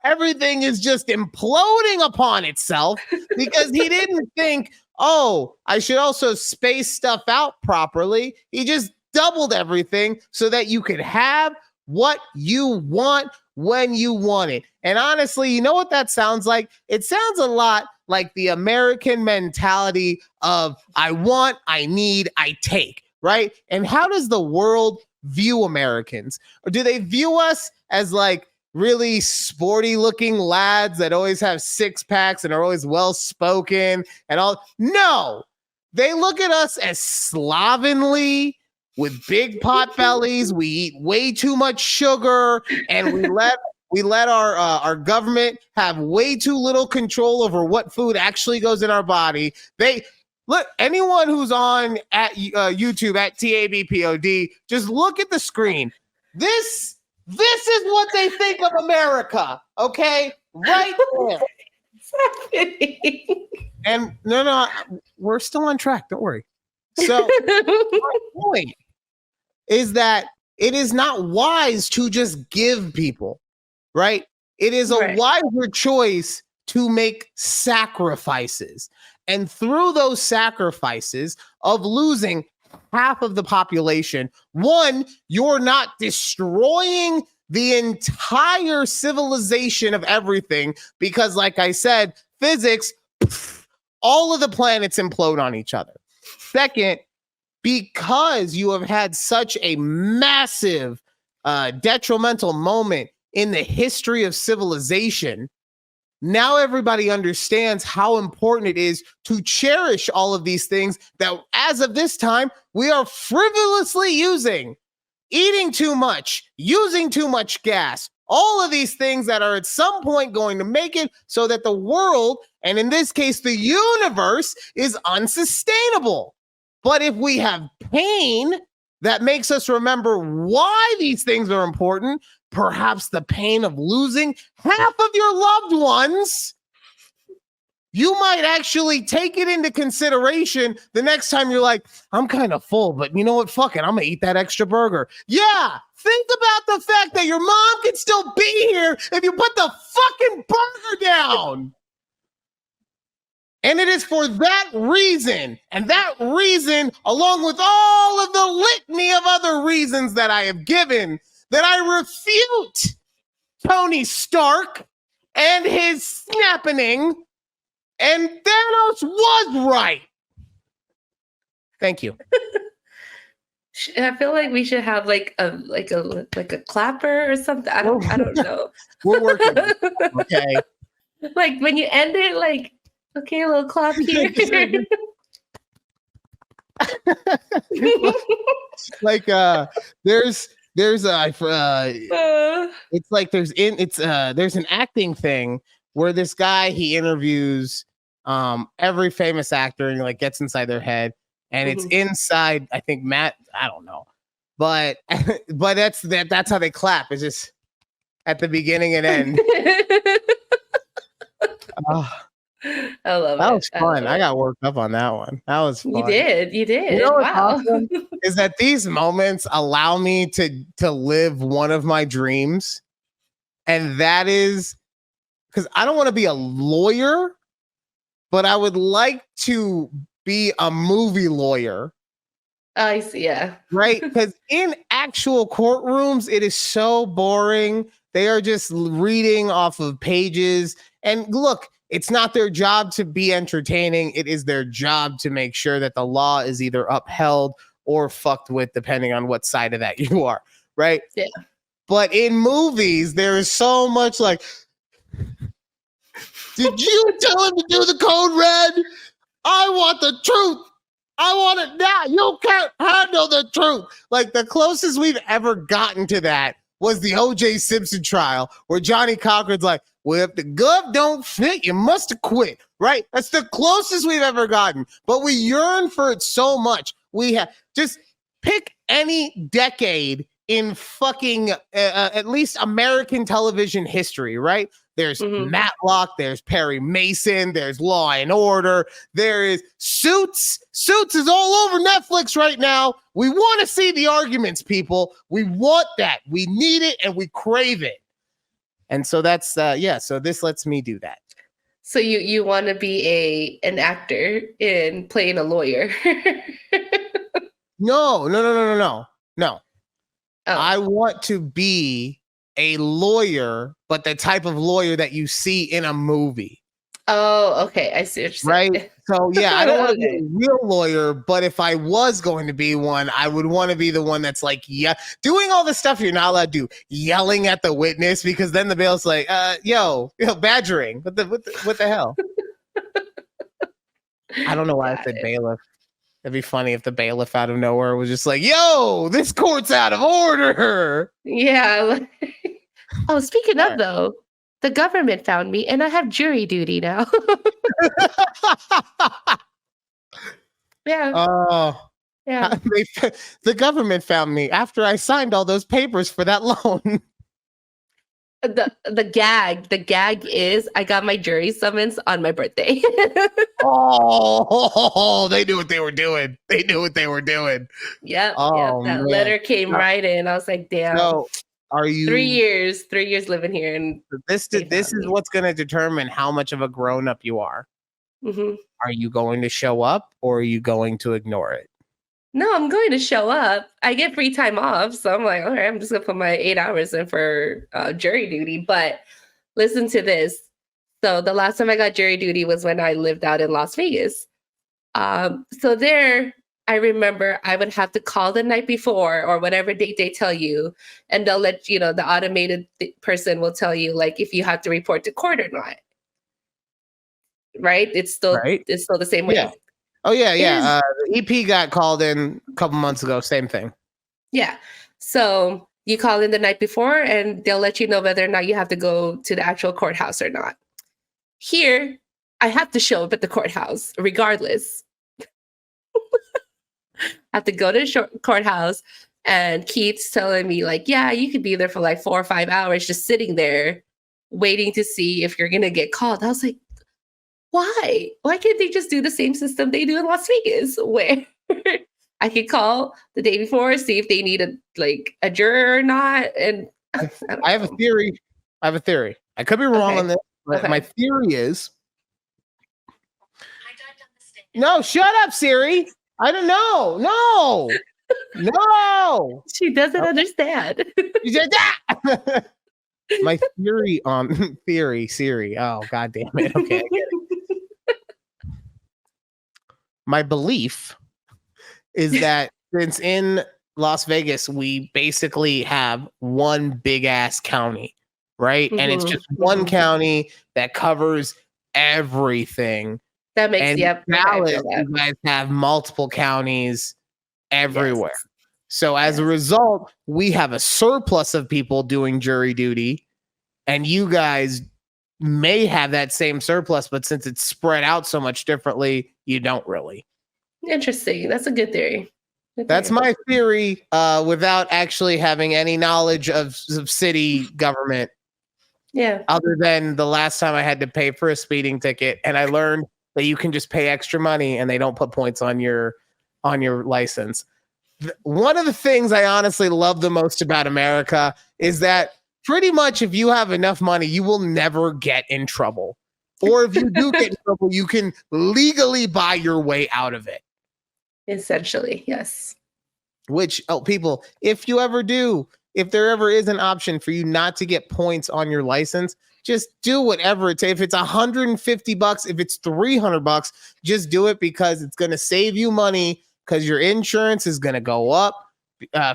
everything is just imploding upon itself because he didn't think, oh, I should also space stuff out properly. He just doubled everything so that you could have what you want when you want it. And honestly, you know what that sounds like? It sounds a lot like the American mentality of I want, I need, I take, right? And how does the world view Americans? Or do they view us as like really sporty looking lads that always have six packs and are always well spoken and all? No, they look at us as slovenly with big pot bellies. We eat way too much sugar, and we let our government have way too little control over what food actually goes in our body. They look, anyone who's on at YouTube at takeabreathpod, just look at the screen. This is what they think of America, okay? Right there. And no, we're still on track. Don't worry. So my point is that it is not wise to just give people, right? It is a wiser choice to make sacrifices. And through those sacrifices of losing half of the population, one, you're not destroying the entire civilization of everything because, like I said, physics, all of the planets implode on each other. Second, because you have had such a massive detrimental moment in the history of civilization, now everybody understands how important it is to cherish all of these things that as of this time, we are frivolously using. Eating too much, using too much gas, all of these things that are at some point going to make it so that the world, and in this case, the universe, is unsustainable. But if we have pain that makes us remember why these things are important, perhaps the pain of losing half of your loved ones, you might actually take it into consideration the next time you're like, I'm kind of full, but you know what? Fuck it. I'm going to eat that extra burger. Yeah. Think about the fact that your mom could still be here if you put the fucking burger down. And it is for that reason, and that reason, along with all of the litany of other reasons that I have given, that I refute Tony Stark and his snapping. And Thanos was right. Thank you. I feel like we should have like a clapper or something. I don't know. We're working. Okay. Like when you end it, like, okay, a little clap here. Like there's it's like there's an acting thing where this guy, he interviews every famous actor and like gets inside their head, and it's inside, I think, Matt, I don't know, but that's how they clap. It's just at the beginning and end. I love it. That was fun. I got worked up on that one. That was fun. You did. You know what's awesome is that these moments allow me to live one of my dreams, and that is because I don't want to be a lawyer, but I would like to be a movie lawyer. I see, yeah. Right? Because in actual courtrooms, it is so boring. They are just reading off of pages. And look, it's not their job to be entertaining. It is their job to make sure that the law is either upheld or fucked with, depending on what side of that you are. Right? Yeah. But in movies, there is so much like, did you tell him to do the code red? I want the truth. I want it now. You can't handle the truth. Like, the closest we've ever gotten to that was the O.J. Simpson trial, where Johnny Cochran's like, well, if the glove don't fit, you must have quit. Right? That's the closest we've ever gotten. But we yearn for it so much. We have just pick any decade in fucking at least American television history, right? There's Matlock, there's Perry Mason, there's Law and Order, there is Suits. Suits is all over Netflix right now. We want to see the arguments, people. We want that. We need it and we crave it. And so that's so this lets me do that. So you want to be an actor in playing a lawyer? No. Oh. I want to be a lawyer, but the type of lawyer that you see in a movie. Oh, okay. I see what you're saying. Right? So, yeah, I don't want to be a real lawyer, but if I was going to be one, I would want to be the one that's like, yeah, doing all the stuff you're not allowed to do, yelling at the witness, because then the bail's like, yo, badgering. What the hell? I don't know why I said bailiff. It'd be funny if the bailiff out of nowhere was just like, yo, this court's out of order. Yeah. Oh, speaking of, though, the government found me and I have jury duty now. Yeah. Oh. Yeah. The government found me after I signed all those papers for that loan. The gag is I got my jury summons on my birthday. Oh, they knew what they were doing. Yep. Oh, that man. letter came right in. I was like, damn. So are you 3 years living here, and this is what's going to determine how much of a grown-up you are. Are you going to show up or are you going to ignore it? No, I'm going to show up. I get free time off, so I'm like, all right, I'm just gonna put my 8 hours in for jury duty. But listen to this. So the last time I got jury duty was when I lived out in Las Vegas. So there, I remember I would have to call the night before or whatever date they tell you, and they'll let you know, the automated person will tell you like if you have to report to court or not. Right? It's still the same way. Yeah. Oh yeah. The EP got called in a couple months ago. Same thing. Yeah. So you call in the night before and they'll let you know whether or not you have to go to the actual courthouse or not. Here, I have to show up at the courthouse regardless. I have to go to the courthouse, and Keith's telling me like, yeah, you could be there for like 4 or 5 hours just sitting there waiting to see if you're going to get called. I was like, why? Why can't they just do the same system they do in Las Vegas, where I could call the day before, see if they need a juror or not? And I have a theory. I could be wrong on this, but my theory is. No, shut up, Siri. I don't know. No. She doesn't understand. You said that. My theory on Siri. Oh, God damn it. Okay, I get it. My belief is that since in Las Vegas, we basically have one big ass county, right? And it's just one county that covers everything. That makes, Dallas, you guys have multiple counties everywhere. Yes. So as a result, we have a surplus of people doing jury duty, and you guys may have that same surplus, but since it's spread out so much differently, you don't really. Interesting. That's a good theory. That's my theory, without actually having any knowledge of city government. Yeah. Other than the last time I had to pay for a speeding ticket, and I learned that you can just pay extra money and they don't put points on your license. One of the things I honestly love the most about America is that pretty much if you have enough money, you will never get in trouble. Or if you do get in trouble, you can legally buy your way out of it. Essentially, yes. Which, people, if there ever is an option for you not to get points on your license, just do whatever it takes. If it's $150, if it's $300, just do it, because it's going to save you money, because your insurance is going to go up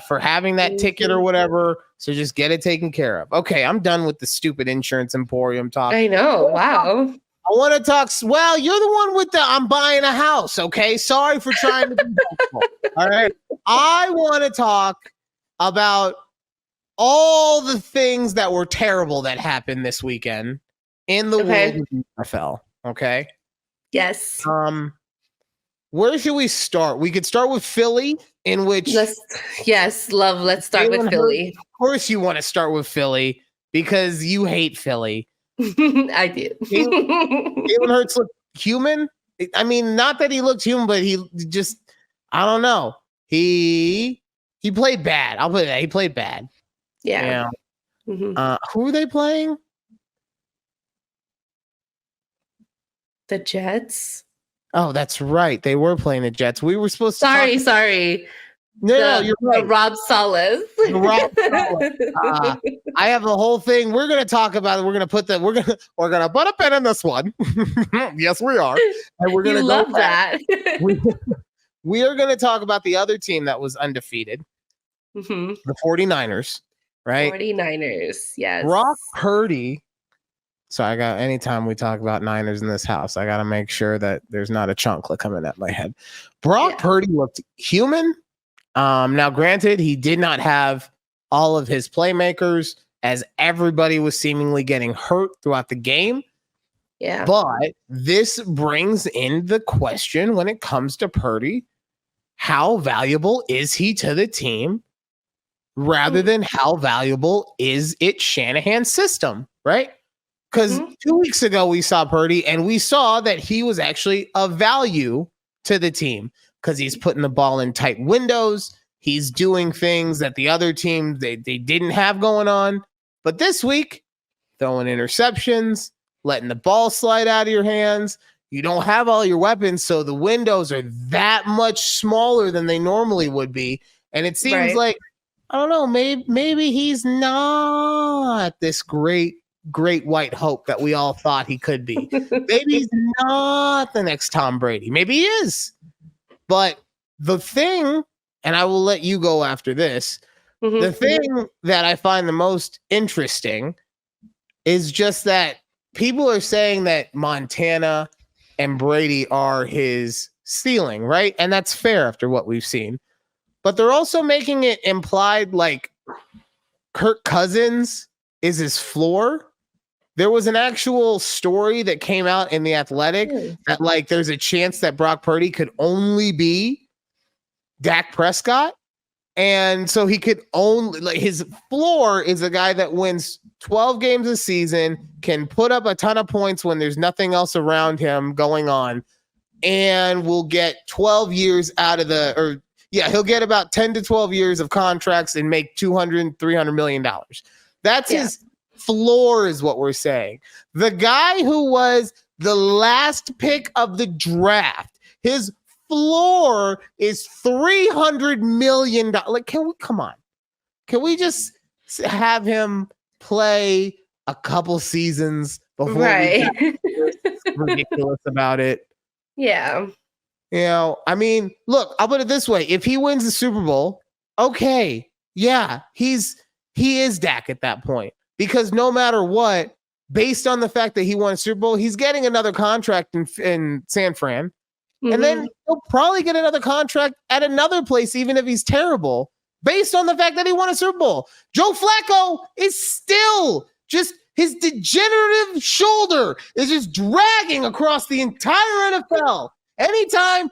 for having that ticket or whatever. So just get it taken care of. Okay, I'm done with the stupid insurance emporium talk. I know. Wow. I want to talk. Well, you're the one with I'm buying a house. Okay. Sorry for trying to be helpful. All right. I want to talk about all the things that were terrible that happened this weekend in the world of NFL. Okay. Yes. Where should we start? We could start with Philly, in which let's start with Philly. Of course you want to start with Philly because you hate Philly. I do. Jalen Hurts looked human. I mean, not that he looked human, but he just, I don't know. He played bad. I'll put that. He played bad. Yeah. Mm-hmm. Who are they playing? The Jets. Oh, that's right. They were playing the Jets. We were supposed to. Sorry. No, you're right. Rob Salas. I have a whole thing. We're going to talk about it. We're going to put a pin in this one. Yes, we are. And we're going to love that. We are going to talk about the other team that was undefeated. Mm-hmm. The 49ers, right? 49ers, yes. Brock Purdy. So anytime we talk about Niners in this house, I got to make sure that there's not a chunkla coming at my head. Brock Purdy looked human. Now, granted, he did not have all of his playmakers, as everybody was seemingly getting hurt throughout the game. Yeah. But this brings in the question when it comes to Purdy, how valuable is he to the team rather than how valuable is it Shanahan's system, right? Because 2 weeks ago we saw Purdy and we saw that he was actually of value to the team because he's putting the ball in tight windows. He's doing things that the other team, they didn't have going on. But this week, throwing interceptions, letting the ball slide out of your hands. You don't have all your weapons, so the windows are that much smaller than they normally would be. And it seems like, I don't know, maybe he's not this great white hope that we all thought he could be. Maybe he's not the next Tom Brady. Maybe he is. But the thing, and I will let you go after this, the thing that I find the most interesting is just that people are saying that Montana and Brady are his ceiling, right? And that's fair after what we've seen. But they're also making it implied like Kirk Cousins is his floor. There was an actual story that came out in The Athletic that like there's a chance that Brock Purdy could only be Dak Prescott. And so he could only, like, his floor is a guy that wins 12 games a season, can put up a ton of points when there's nothing else around him going on, and will get 12 years out of he'll get about 10 to 12 years of contracts and make $200-300 million. That's his floor, is what we're saying. The guy who was the last pick of the draft, his floor is $300 million. Like, come on? Can we just have him play a couple seasons before we get ridiculous about it? Yeah. You know, I mean, look, I'll put it this way. If he wins the Super Bowl, okay, yeah, he is Dak at that point. Because no matter what, based on the fact that he won a Super Bowl, he's getting another contract in San Fran. And then he'll probably get another contract at another place, even if he's terrible, based on the fact that he won a Super Bowl. Joe Flacco is still just, his degenerative shoulder is just dragging across the entire NFL. Anytime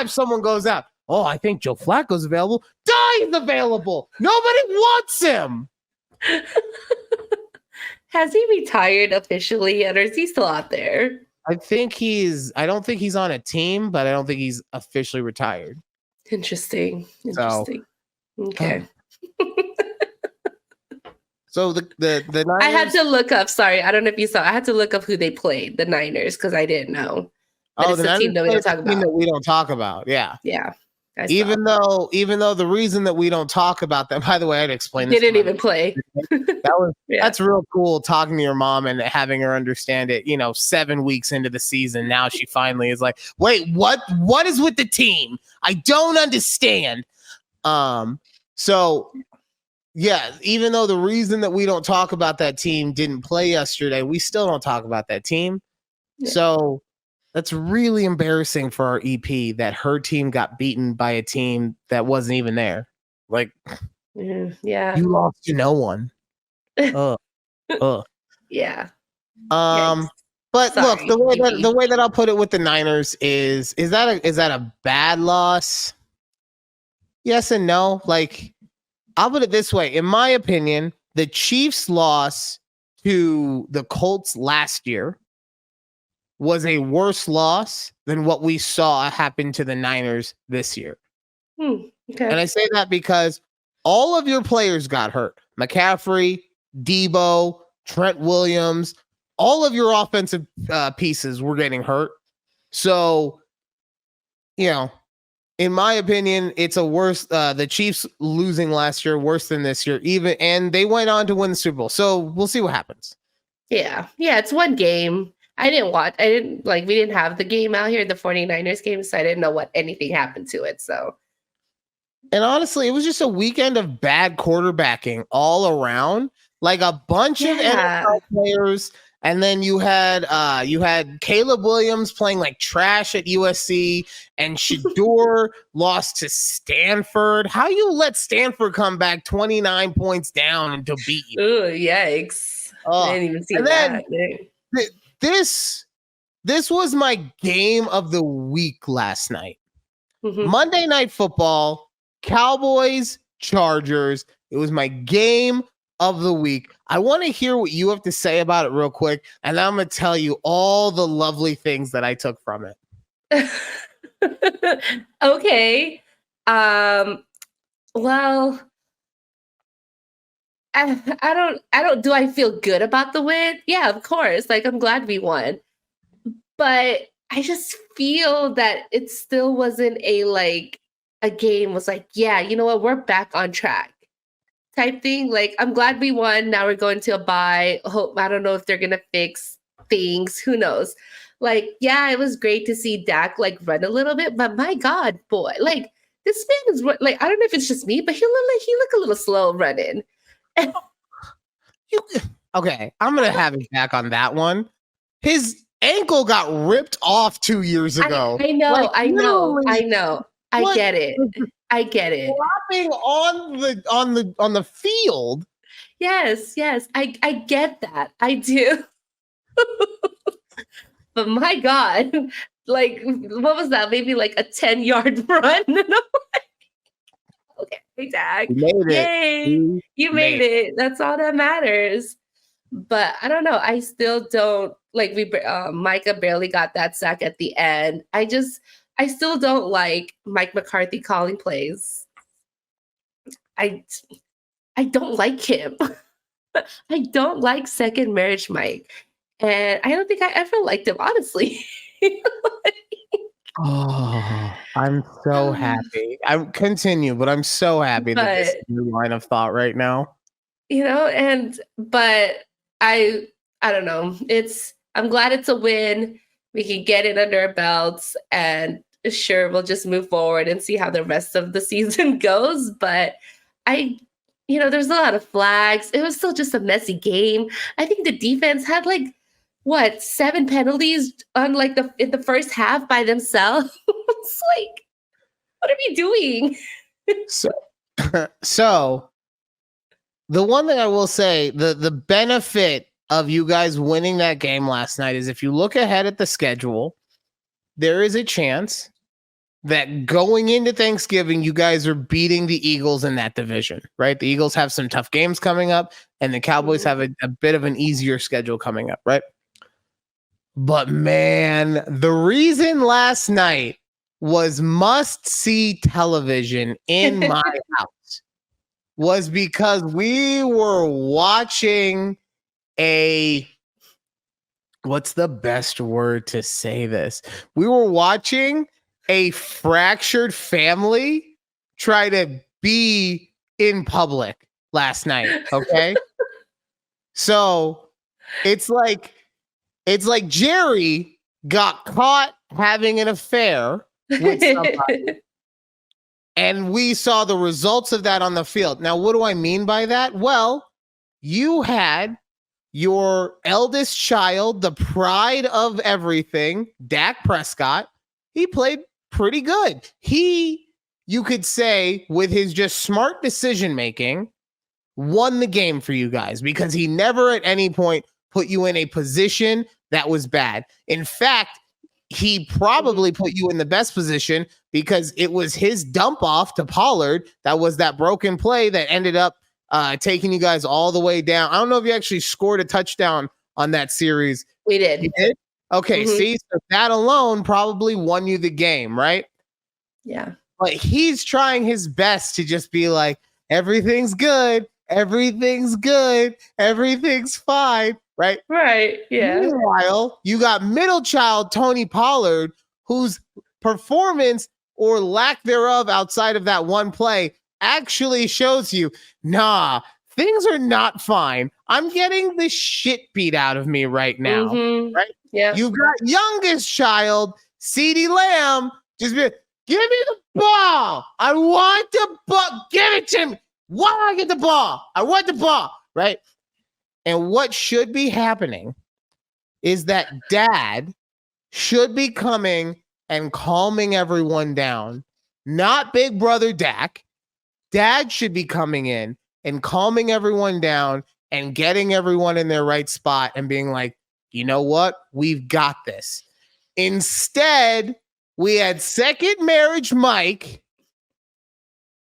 someone goes out, oh, I think Joe Flacco's available. He's available. Nobody wants him. Has he retired officially yet, or is he still out there? I don't think he's on a team, but I don't think he's officially retired. Interesting. So, okay. So the Niners. I had to look up. Sorry, I don't know if you saw. I had to look up who they played, the Niners, because I didn't know. But it's the the Niners team that we don't talk team about. that we don't talk about. Yeah. Yeah. Even though the reason that we don't talk about them, by the way, I'd explain this. They didn't even play. That's real cool talking to your mom and having her understand it, 7 weeks into the season. Now she finally is like, wait, what is with the team? I don't understand. So yeah, even though the reason that we don't talk about that team didn't play yesterday, we still don't talk about that team. Yeah. So that's really embarrassing for our EP that her team got beaten by a team that wasn't even there. Like, yeah, you lost to no one. Yeah. But sorry, look, the way that I'll put it with the Niners is that a bad loss? Yes and no. Like, I'll put it this way. In my opinion, the Chiefs' loss to the Colts last year was a worse loss than what we saw happen to the Niners this year. Okay. And I say that because all of your players got hurt. McCaffrey, Debo, Trent Williams, all of your offensive pieces were getting hurt. So, in my opinion, it's a worse. The Chiefs losing last year worse than this year, and they went on to win the Super Bowl. So we'll see what happens. Yeah, it's one game. We didn't have the game out here, the 49ers game, so I didn't know what anything happened to it. So, and honestly, it was just a weekend of bad quarterbacking all around. Like a bunch of NFL players. And then you had Caleb Williams playing like trash at USC, and Shador lost to Stanford. How you let Stanford come back 29 points down and to beat you? Oh, yikes! I didn't even see that. This was my game of the week last night. Mm-hmm. Monday Night Football, Cowboys, Chargers. It was my game of the week. I want to hear what you have to say about it real quick, and I'm going to tell you all the lovely things that I took from it. Okay. Well, I don't do I feel good about the win? Yeah, of course. Like, I'm glad we won. But I just feel that it still wasn't a game was like, yeah, you know what? We're back on track type thing. Like, I'm glad we won. Now we're going to a bye. I don't know if they're going to fix things. Who knows? Like, yeah, it was great to see Dak run a little bit, but my God, boy, this man is like, I don't know if it's just me, but he look a little slow running. Okay, I'm going to have him back on that one. His ankle got ripped off 2 years ago. I know. I get it. Flopping on the field. Yes. I get that. I do. But my God, what was that? Maybe a 10-yard run. And I'm like, okay, Dak. Yay. You made it. That's all that matters. But I don't know. I still don't Micah barely got that sack at the end. I still don't like Mike McCarthy calling plays. I don't like him. I don't like second marriage Mike. And I don't think I ever liked him, honestly. Oh, I'm so happy. I continue, but I'm so happy that this is your line of thought right now. But I don't know. I'm glad it's a win. We can get it under our belts, and sure, we'll just move forward and see how the rest of the season goes. But there's a lot of flags. It was still just a messy game. I think the defense had 7 penalties on in the first half by themselves. It's what are we doing? So the one thing I will say, the benefit of you guys winning that game last night is if you look ahead at the schedule, there is a chance that going into Thanksgiving, you guys are beating the Eagles in that division, right? The Eagles have some tough games coming up, and the Cowboys have a bit of an easier schedule coming up, right? But man, the reason last night was must-see television in my house was because we were watching what's the best word to say this? We were watching a fractured family try to be in public last night. Okay. So it's like Jerry got caught having an affair with somebody. And we saw the results of that on the field. Now, what do I mean by that? Well, you had your eldest child, the pride of everything, Dak Prescott. He played pretty good. You could say, with his just smart decision making, won the game for you guys because he never at any point put you in a position that was bad. In fact, he probably put you in the best position because it was his dump off to Pollard that was that broken play that ended up taking you guys all the way down. I don't know if you actually scored a touchdown on that series. We did. You did? Okay, see, so that alone probably won you the game, right? Yeah. But he's trying his best to just be like, everything's good, everything's good, everything's fine. Right? Right. Yeah. Meanwhile, you got middle child Tony Pollard, whose performance or lack thereof outside of that one play actually shows you, nah, things are not fine. I'm getting the shit beat out of me right now. Right? Yeah. You got youngest child, CeeDee Lamb, just be, give me the ball. I want the ball. Give it to me. Why do I get the ball? I want the ball. Right? And what should be happening is that dad should be coming and calming everyone down. Not big brother Dak. Dad should be coming in and calming everyone down and getting everyone in their right spot and being like, you know what? We've got this. Instead, we had second marriage Mike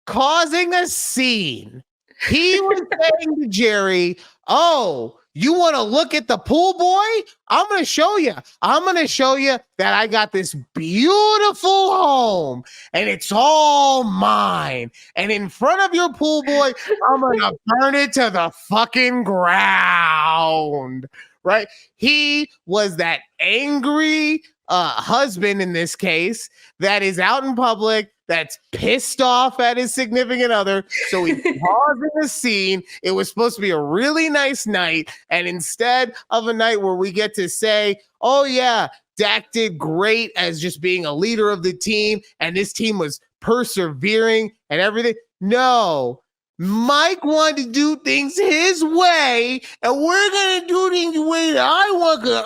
causing a scene. He was saying to Jerry, oh, you want to look at the pool boy? I'm going to show you. I'm going to show you that I got this beautiful home and it's all mine. And in front of your pool boy, I'm going to burn it to the fucking ground. Right? He was that angry husband in this case that is out in public, that's pissed off at his significant other. So he paused in the scene. It was supposed to be a really nice night. And instead of a night where we get to say, oh yeah, Dak did great as just being a leader of the team and this team was persevering and everything. No, Mike wanted to do things his way and we're going to do things the way that I want because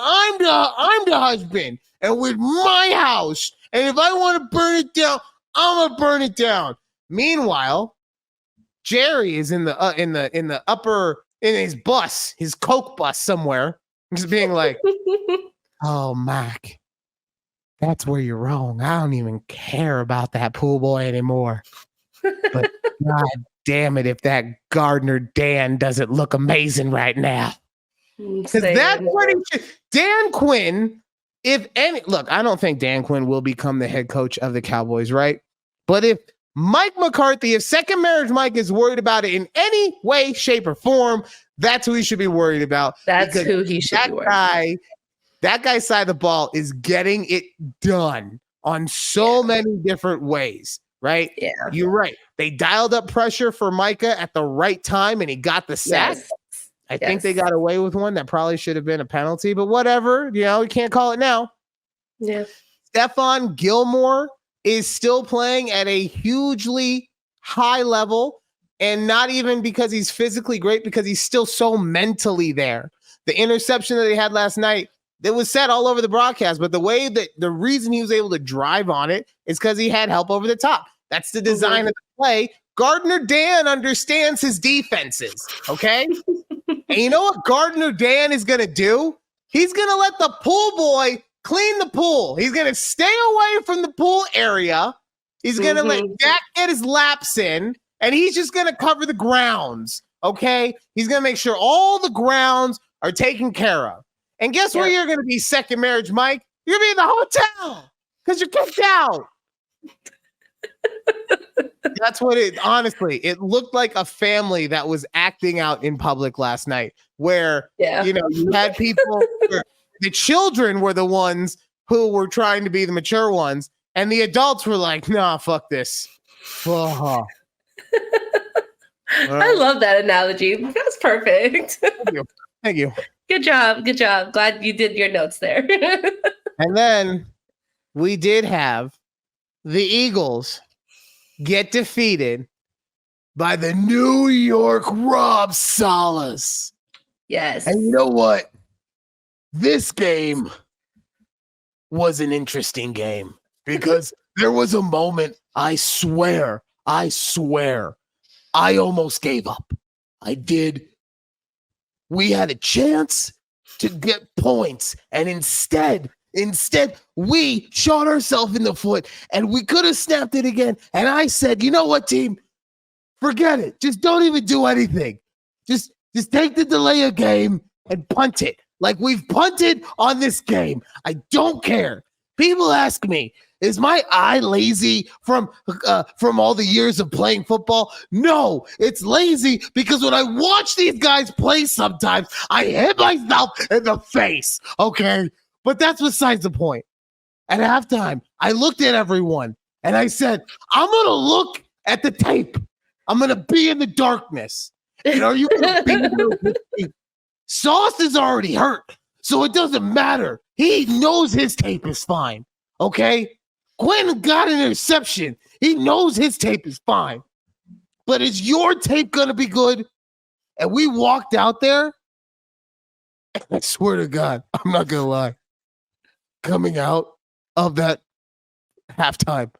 I'm the husband and with my house. And if I want to burn it down, I'm gonna burn it down. Meanwhile, Jerry is in his bus, his Coke bus somewhere, just being like, "Oh, Mac, that's where you're wrong. I don't even care about that pool boy anymore. But God damn it, if that Gardner Dan doesn't look amazing right now, because that's what Dan Quinn." Look, I don't think Dan Quinn will become the head coach of the Cowboys, right? But if Mike McCarthy, if second marriage Mike is worried about it in any way, shape, or form, that's who he should be worried about. That's who he should be worried about. That guy's side of the ball is getting it done on so many different ways, right? Yeah. You're right. They dialed up pressure for Micah at the right time, and he got the sack. Yes. I think they got away with one that probably should have been a penalty, but whatever. You can't call it now. Yeah. Stephon Gilmore is still playing at a hugely high level, and not even because he's physically great, because he's still so mentally there. The interception that he had last night, it was said all over the broadcast, but the reason he was able to drive on it is because he had help over the top. That's the design of the play. Gardner Dan understands his defenses, okay? And you know what Gardner Dan is going to do? He's going to let the pool boy clean the pool. He's going to stay away from the pool area. He's going to let Dak get his laps in, and he's just going to cover the grounds, okay? He's going to make sure all the grounds are taken care of. And guess where you're going to be second marriage, Mike? You're going to be in the hotel because you're kicked out. That's what it, honestly, it looked like a family that was acting out in public last night where, you had people, where the children were the ones who were trying to be the mature ones. And the adults were like, nah, fuck this. I love that analogy. That's perfect. Thank you. Good job. Good job. Glad you did your notes there. And then we did have the Eagles get defeated by the New York Rob Salas. Yes. And you know what? This game was an interesting game because there was a moment, I swear, I almost gave up. I did. We had a chance to get points, and instead, we shot ourselves in the foot, and we could have snapped it again. And I said, you know what, team? Forget it. Just don't even do anything. Just take the delay of game and punt it. Like we've punted on this game. I don't care. People ask me, is my eye lazy from all the years of playing football? No, it's lazy because when I watch these guys play sometimes, I hit myself in the face, okay? But that's besides the point. At halftime, I looked at everyone and I said, I'm going to look at the tape. I'm going to be in the darkness. And are you going to be with me? Sauce is already hurt, so it doesn't matter. He knows his tape is fine, okay? Quinn got an interception. He knows his tape is fine. But is your tape going to be good? And we walked out there, and I swear to God, I'm not going to lie, coming out of that halftime,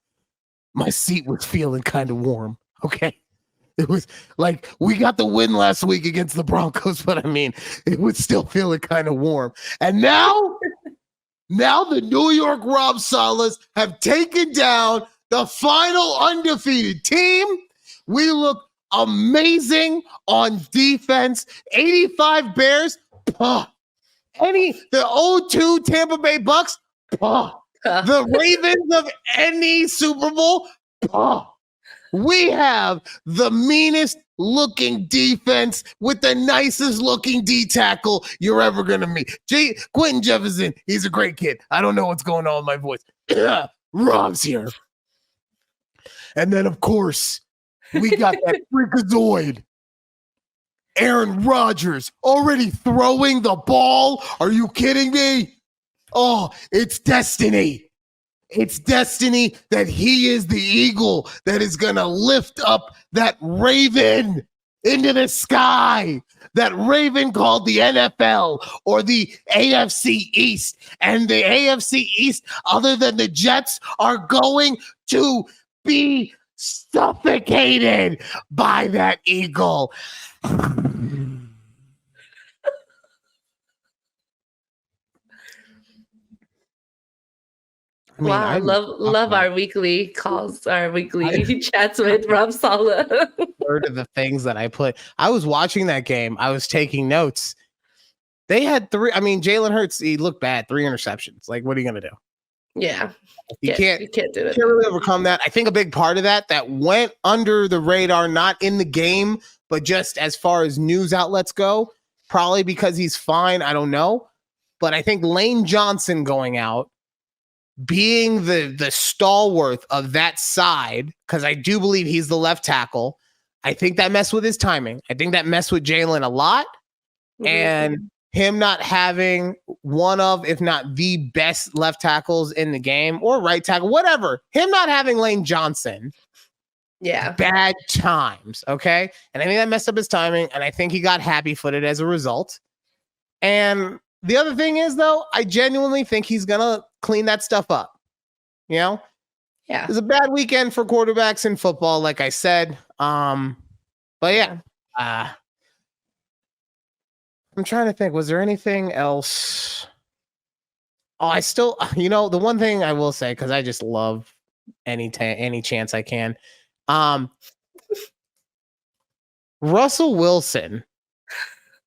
my seat was feeling kind of warm, okay? It was like we got the win last week against the Broncos, but I mean, it was still feeling kind of warm. And now the New York Rob Salas have taken down the final undefeated team. We look amazing on defense. 85 Bears. The 0-2 Tampa Bay Bucks. The Ravens of any Super Bowl. We have the meanest looking defense with the nicest looking D tackle you're ever going to meet. Quentin Jefferson, he's a great kid. I don't know what's going on with my voice. Rob's here. And then, of course, we got that freakazoid. Aaron Rodgers already throwing the ball. Are you kidding me? Oh, it's destiny. It's destiny that he is the eagle that is going to lift up that raven into the sky. That raven called the NFL or the AFC East. And the AFC East, other than the Jets, are going to be suffocated by that eagle. I mean, I love our weekly calls, our weekly chats with Rob Saleh. Word of the things that I put. I was watching that game. I was taking notes. They had three. I mean, Jalen Hurts, he looked bad. 3 interceptions. Like, what are you going to do? Yeah. You can't do it. You can't really overcome that. I think a big part of that went under the radar, not in the game, but just as far as news outlets go, probably because he's fine. I don't know. But I think Lane Johnson going out, being the stalwart of that side, because I do believe he's the left tackle, I think that messed with his timing. I think that messed with Jalen a lot. Mm-hmm. And him not having one of, if not the best left tackles in the game, or right tackle, whatever, him not having Lane Johnson. Yeah. Bad times, okay? And I think that messed up his timing, and I think he got happy-footed as a result. And the other thing is, though, I genuinely think he's going to clean that stuff up. You know? Yeah. It was a bad weekend for quarterbacks in football, like I said. But yeah. I'm trying to think. Was there anything else? Oh, I still, the one thing I will say, because I just love any chance I can. Russell Wilson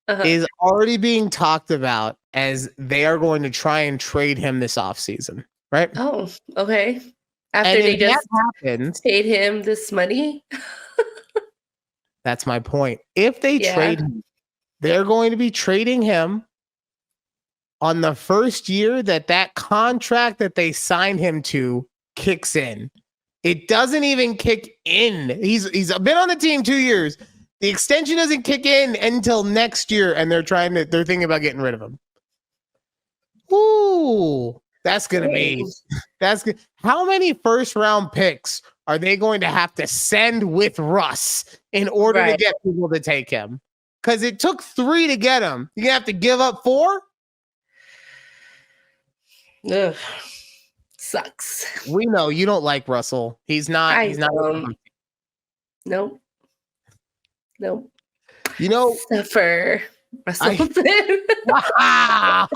is already being talked about as they are going to try and trade him this offseason, right? Oh, okay. After they just happens, paid him this money. That's my point. If they trade him, they're going to be trading him on the first year that contract that they signed him to kicks in. It doesn't even kick in. He's been on the team 2 years. The extension doesn't kick in until next year, and they're thinking about getting rid of him. Ooh, that's good. How many first round picks are they going to have to send with Russ in order to get people to take him? Because it took 3 to get him. You're gonna have to give up 4? Ugh. Sucks. We know you don't like Russell. He's not. Nope. You know, suffer. Russell. Wow.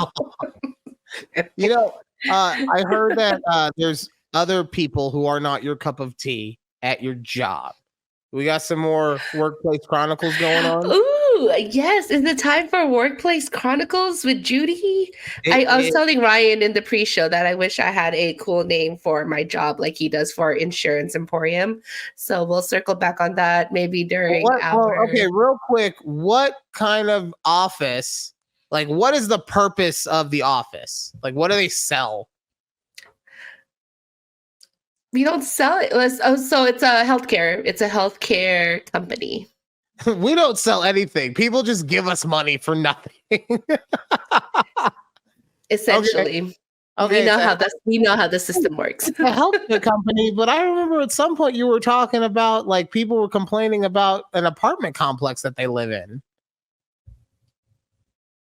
You know, I heard that there's other people who are not your cup of tea at your job. We got some more Workplace Chronicles going on. Ooh, yes. Is it time for Workplace Chronicles with Judy? I was telling Ryan in the pre-show that I wish I had a cool name for my job like he does for Insurance Emporium. So we'll circle back on that maybe during our... Okay, real quick. What kind of office, like what is the purpose of the office? Like what do they sell? We don't sell it. So it's a healthcare. It's a healthcare company. We don't sell anything. People just give us money for nothing. Essentially. Okay. We know how the system works. It's a healthcare company, but I remember at some point you were talking about like people were complaining about an apartment complex that they live in.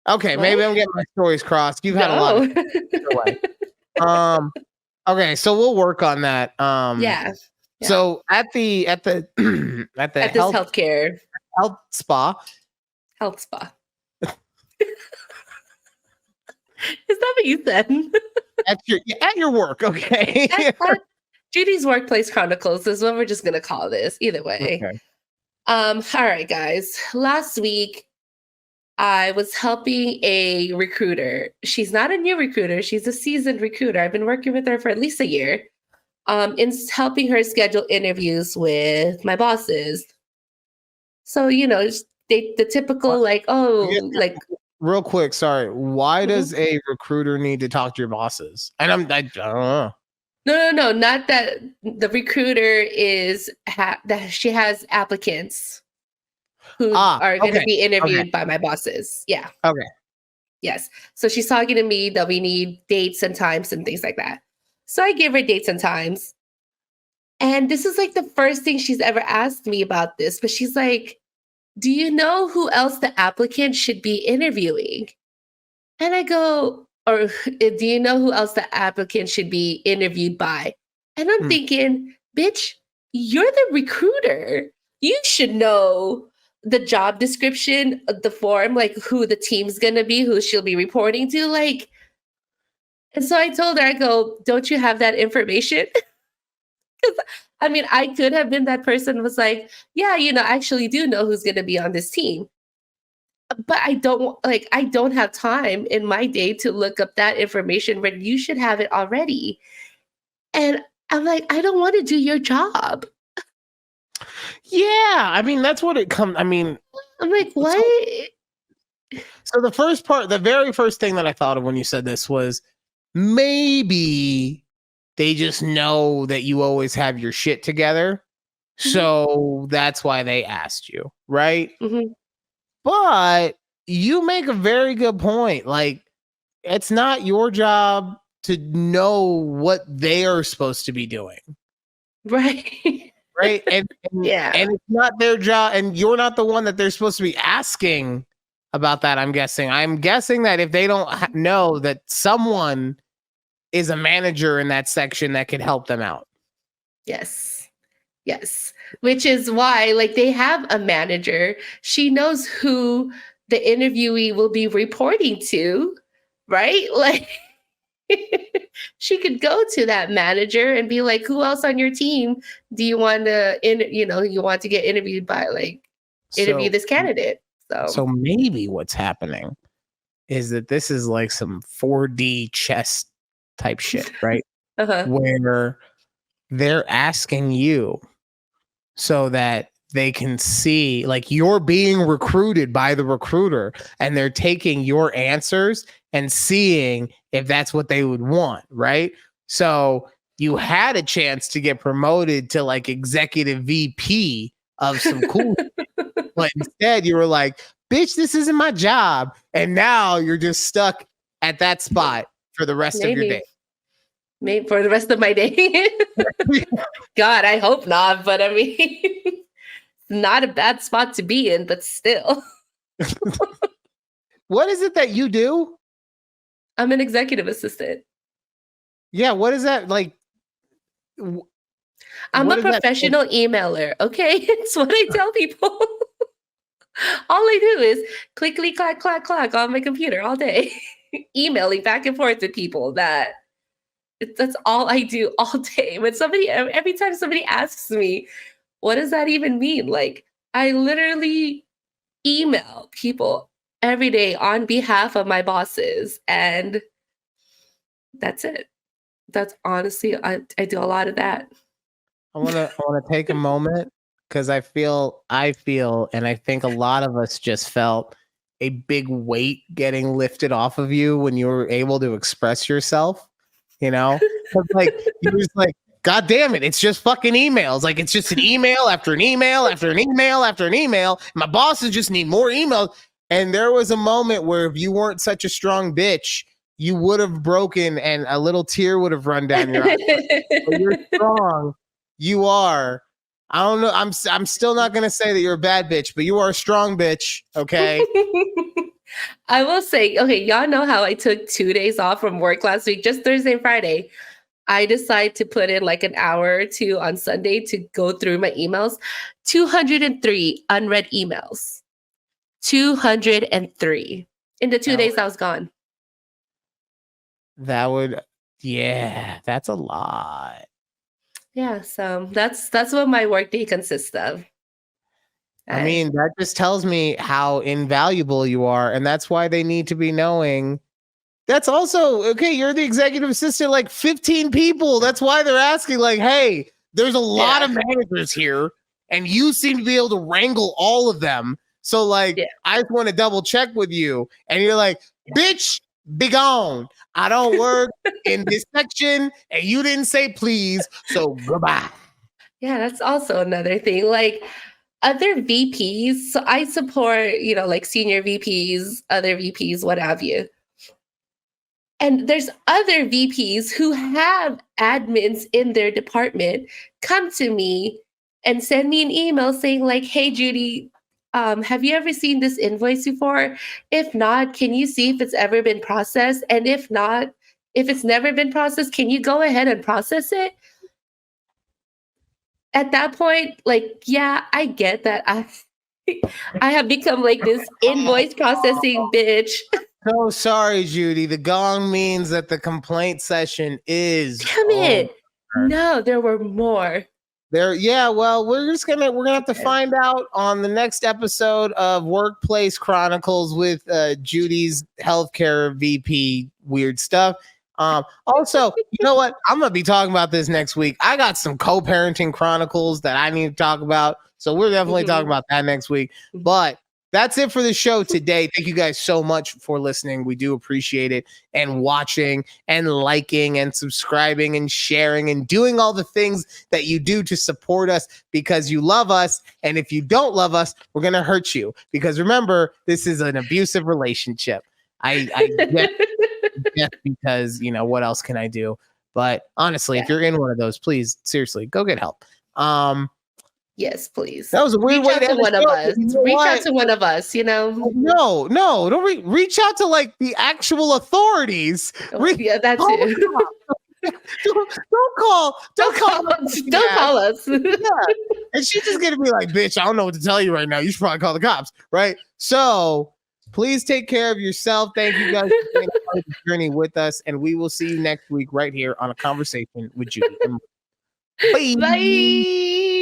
Okay, what? Maybe I'm getting my stories crossed. You've had a lot of okay, so we'll work on that. Yeah. So at this healthcare health spa. Is that what you said? at your work, okay. Judy's Workplace Chronicles is what we're just gonna call this. Either way. Okay. All right, guys. Last week I was helping a recruiter. She's not a new recruiter. She's a seasoned recruiter. I've been working with her for at least a year. In helping her schedule interviews with my bosses. So, the typical real quick, sorry. Why does a recruiter need to talk to your bosses? And I don't know. No, not that the recruiter that she has applicants who are going to be interviewed by my bosses. Yeah. Okay. Yes. So she's talking to me that we need dates and times and things like that. So I give her dates and times. And this is like the first thing she's ever asked me about this. But she's like, do you know who else the applicant should be interviewing? And I go, or do you know who else the applicant should be interviewed by? And I'm thinking, bitch, you're the recruiter. You should know the job description, the form, like who the team's going to be, who she'll be reporting to. Like, and so I told her, I go, don't you have that information? Because I mean, I could have been that person who was like, yeah, I actually do know who's going to be on this team. But I don't have time in my day to look up that information when you should have it already. And I'm like, I don't want to do your job. Yeah, I mean, that's what it comes. I mean, I'm like, what? So the very first thing that I thought of when you said this was maybe they just know that you always have your shit together. So that's why they asked you, right? Mm-hmm. But you make a very good point. Like, it's not your job to know what they are supposed to be doing. Right. Right. And it's not their job. And you're not the one that they're supposed to be asking about that. I'm guessing that if they don't know that someone is a manager in that section that can help them out. Yes. Which is why, like, they have a manager. She knows who the interviewee will be reporting to, right? Like, she could go to that manager and be like, who else on your team do you want to, you want to get interviewed by, like, interview this candidate. So maybe what's happening is that this is like some 4D chess type shit, right? Uh-huh. Where they're asking you so that they can see, like, you're being recruited by the recruiter, and they're taking your answers and seeing if that's what they would want, right? So you had a chance to get promoted to like executive VP of some cool but instead you were like, bitch, this isn't my job. And now you're just stuck at that spot for the rest of your day. Maybe for the rest of my day. God, I hope not. But I mean, not a bad spot to be in, but still. What is it that you do? I'm an executive assistant. Yeah, what is that like? I'm a professional emailer. Okay, it's what I tell people. All I do is click, clack, clack, clack on my computer all day, emailing back and forth with people. That's all I do all day. When every time somebody asks me, what does that even mean? Like, I literally email people every day on behalf of my bosses, and that's it. That's honestly, I do a lot of that. I want to take a moment because I feel, and I think a lot of us just felt a big weight getting lifted off of you when you were able to express yourself. You know, like you're just like, God damn it, it's just fucking emails. Like it's just an email after an email after an email after an email. My bosses just need more emails. And there was a moment where if you weren't such a strong bitch, you would have broken and a little tear would have run down your eye. But you're strong. You are. I don't know. I'm still not gonna say that you're a bad bitch, but you are a strong bitch. Okay. I will say, okay, y'all know how I took 2 days off from work last week, just Thursday and Friday. I decided to put in like an hour or two on Sunday to go through my emails. 203 unread emails. 203 in the 2 days I was gone. That's a lot. Yeah, so that's what my workday consists of. I mean, that just tells me how invaluable you are, and that's why they need to be knowing. That's also, okay, you're the executive assistant, like 15 people. That's why they're asking, like, hey, there's a lot of managers here, and you seem to be able to wrangle all of them. So, like, I just want to double check with you. And you're like, bitch, be gone. I don't work in this section, and you didn't say please, so goodbye. Yeah, that's also another thing. Like, other VPs, so I support, like senior VPs, other VPs, what have you. And there's other VPs who have admins in their department come to me and send me an email saying like, hey, Judy, have you ever seen this invoice before? If not, can you see if it's ever been processed? And if not, if it's never been processed, can you go ahead and process it? At that point, like, yeah, I get that I have become like this invoice processing bitch. So sorry, Judy. The gong means that the complaint session is. Damn it! No, there were more. Well, we're gonna have to find out on the next episode of Workplace Chronicles with Judy's healthcare VP weird stuff. Also, you know what? I'm gonna be talking about this next week. I got some co-parenting chronicles that I need to talk about, so we're definitely talking about that next week. But that's it for the show today. Thank you guys so much for listening. We do appreciate it, and watching and liking and subscribing and sharing and doing all the things that you do to support us because you love us. And if you don't love us, we're going to hurt you because remember, this is an abusive relationship. I guess because, what else can I do? But honestly, if you're in one of those, please, seriously, go get help. Yes, please. That was a weird way to end one of us. Reach out to one of us, No, don't reach out to like the actual authorities. Yeah, that too. Don't call us. Yeah. And she's just gonna be like, bitch, I don't know what to tell you right now. You should probably call the cops, right? So please take care of yourself. Thank you guys for being part of the journey with us, and we will see you next week right here on A Conversation with Judy. Bye. Bye.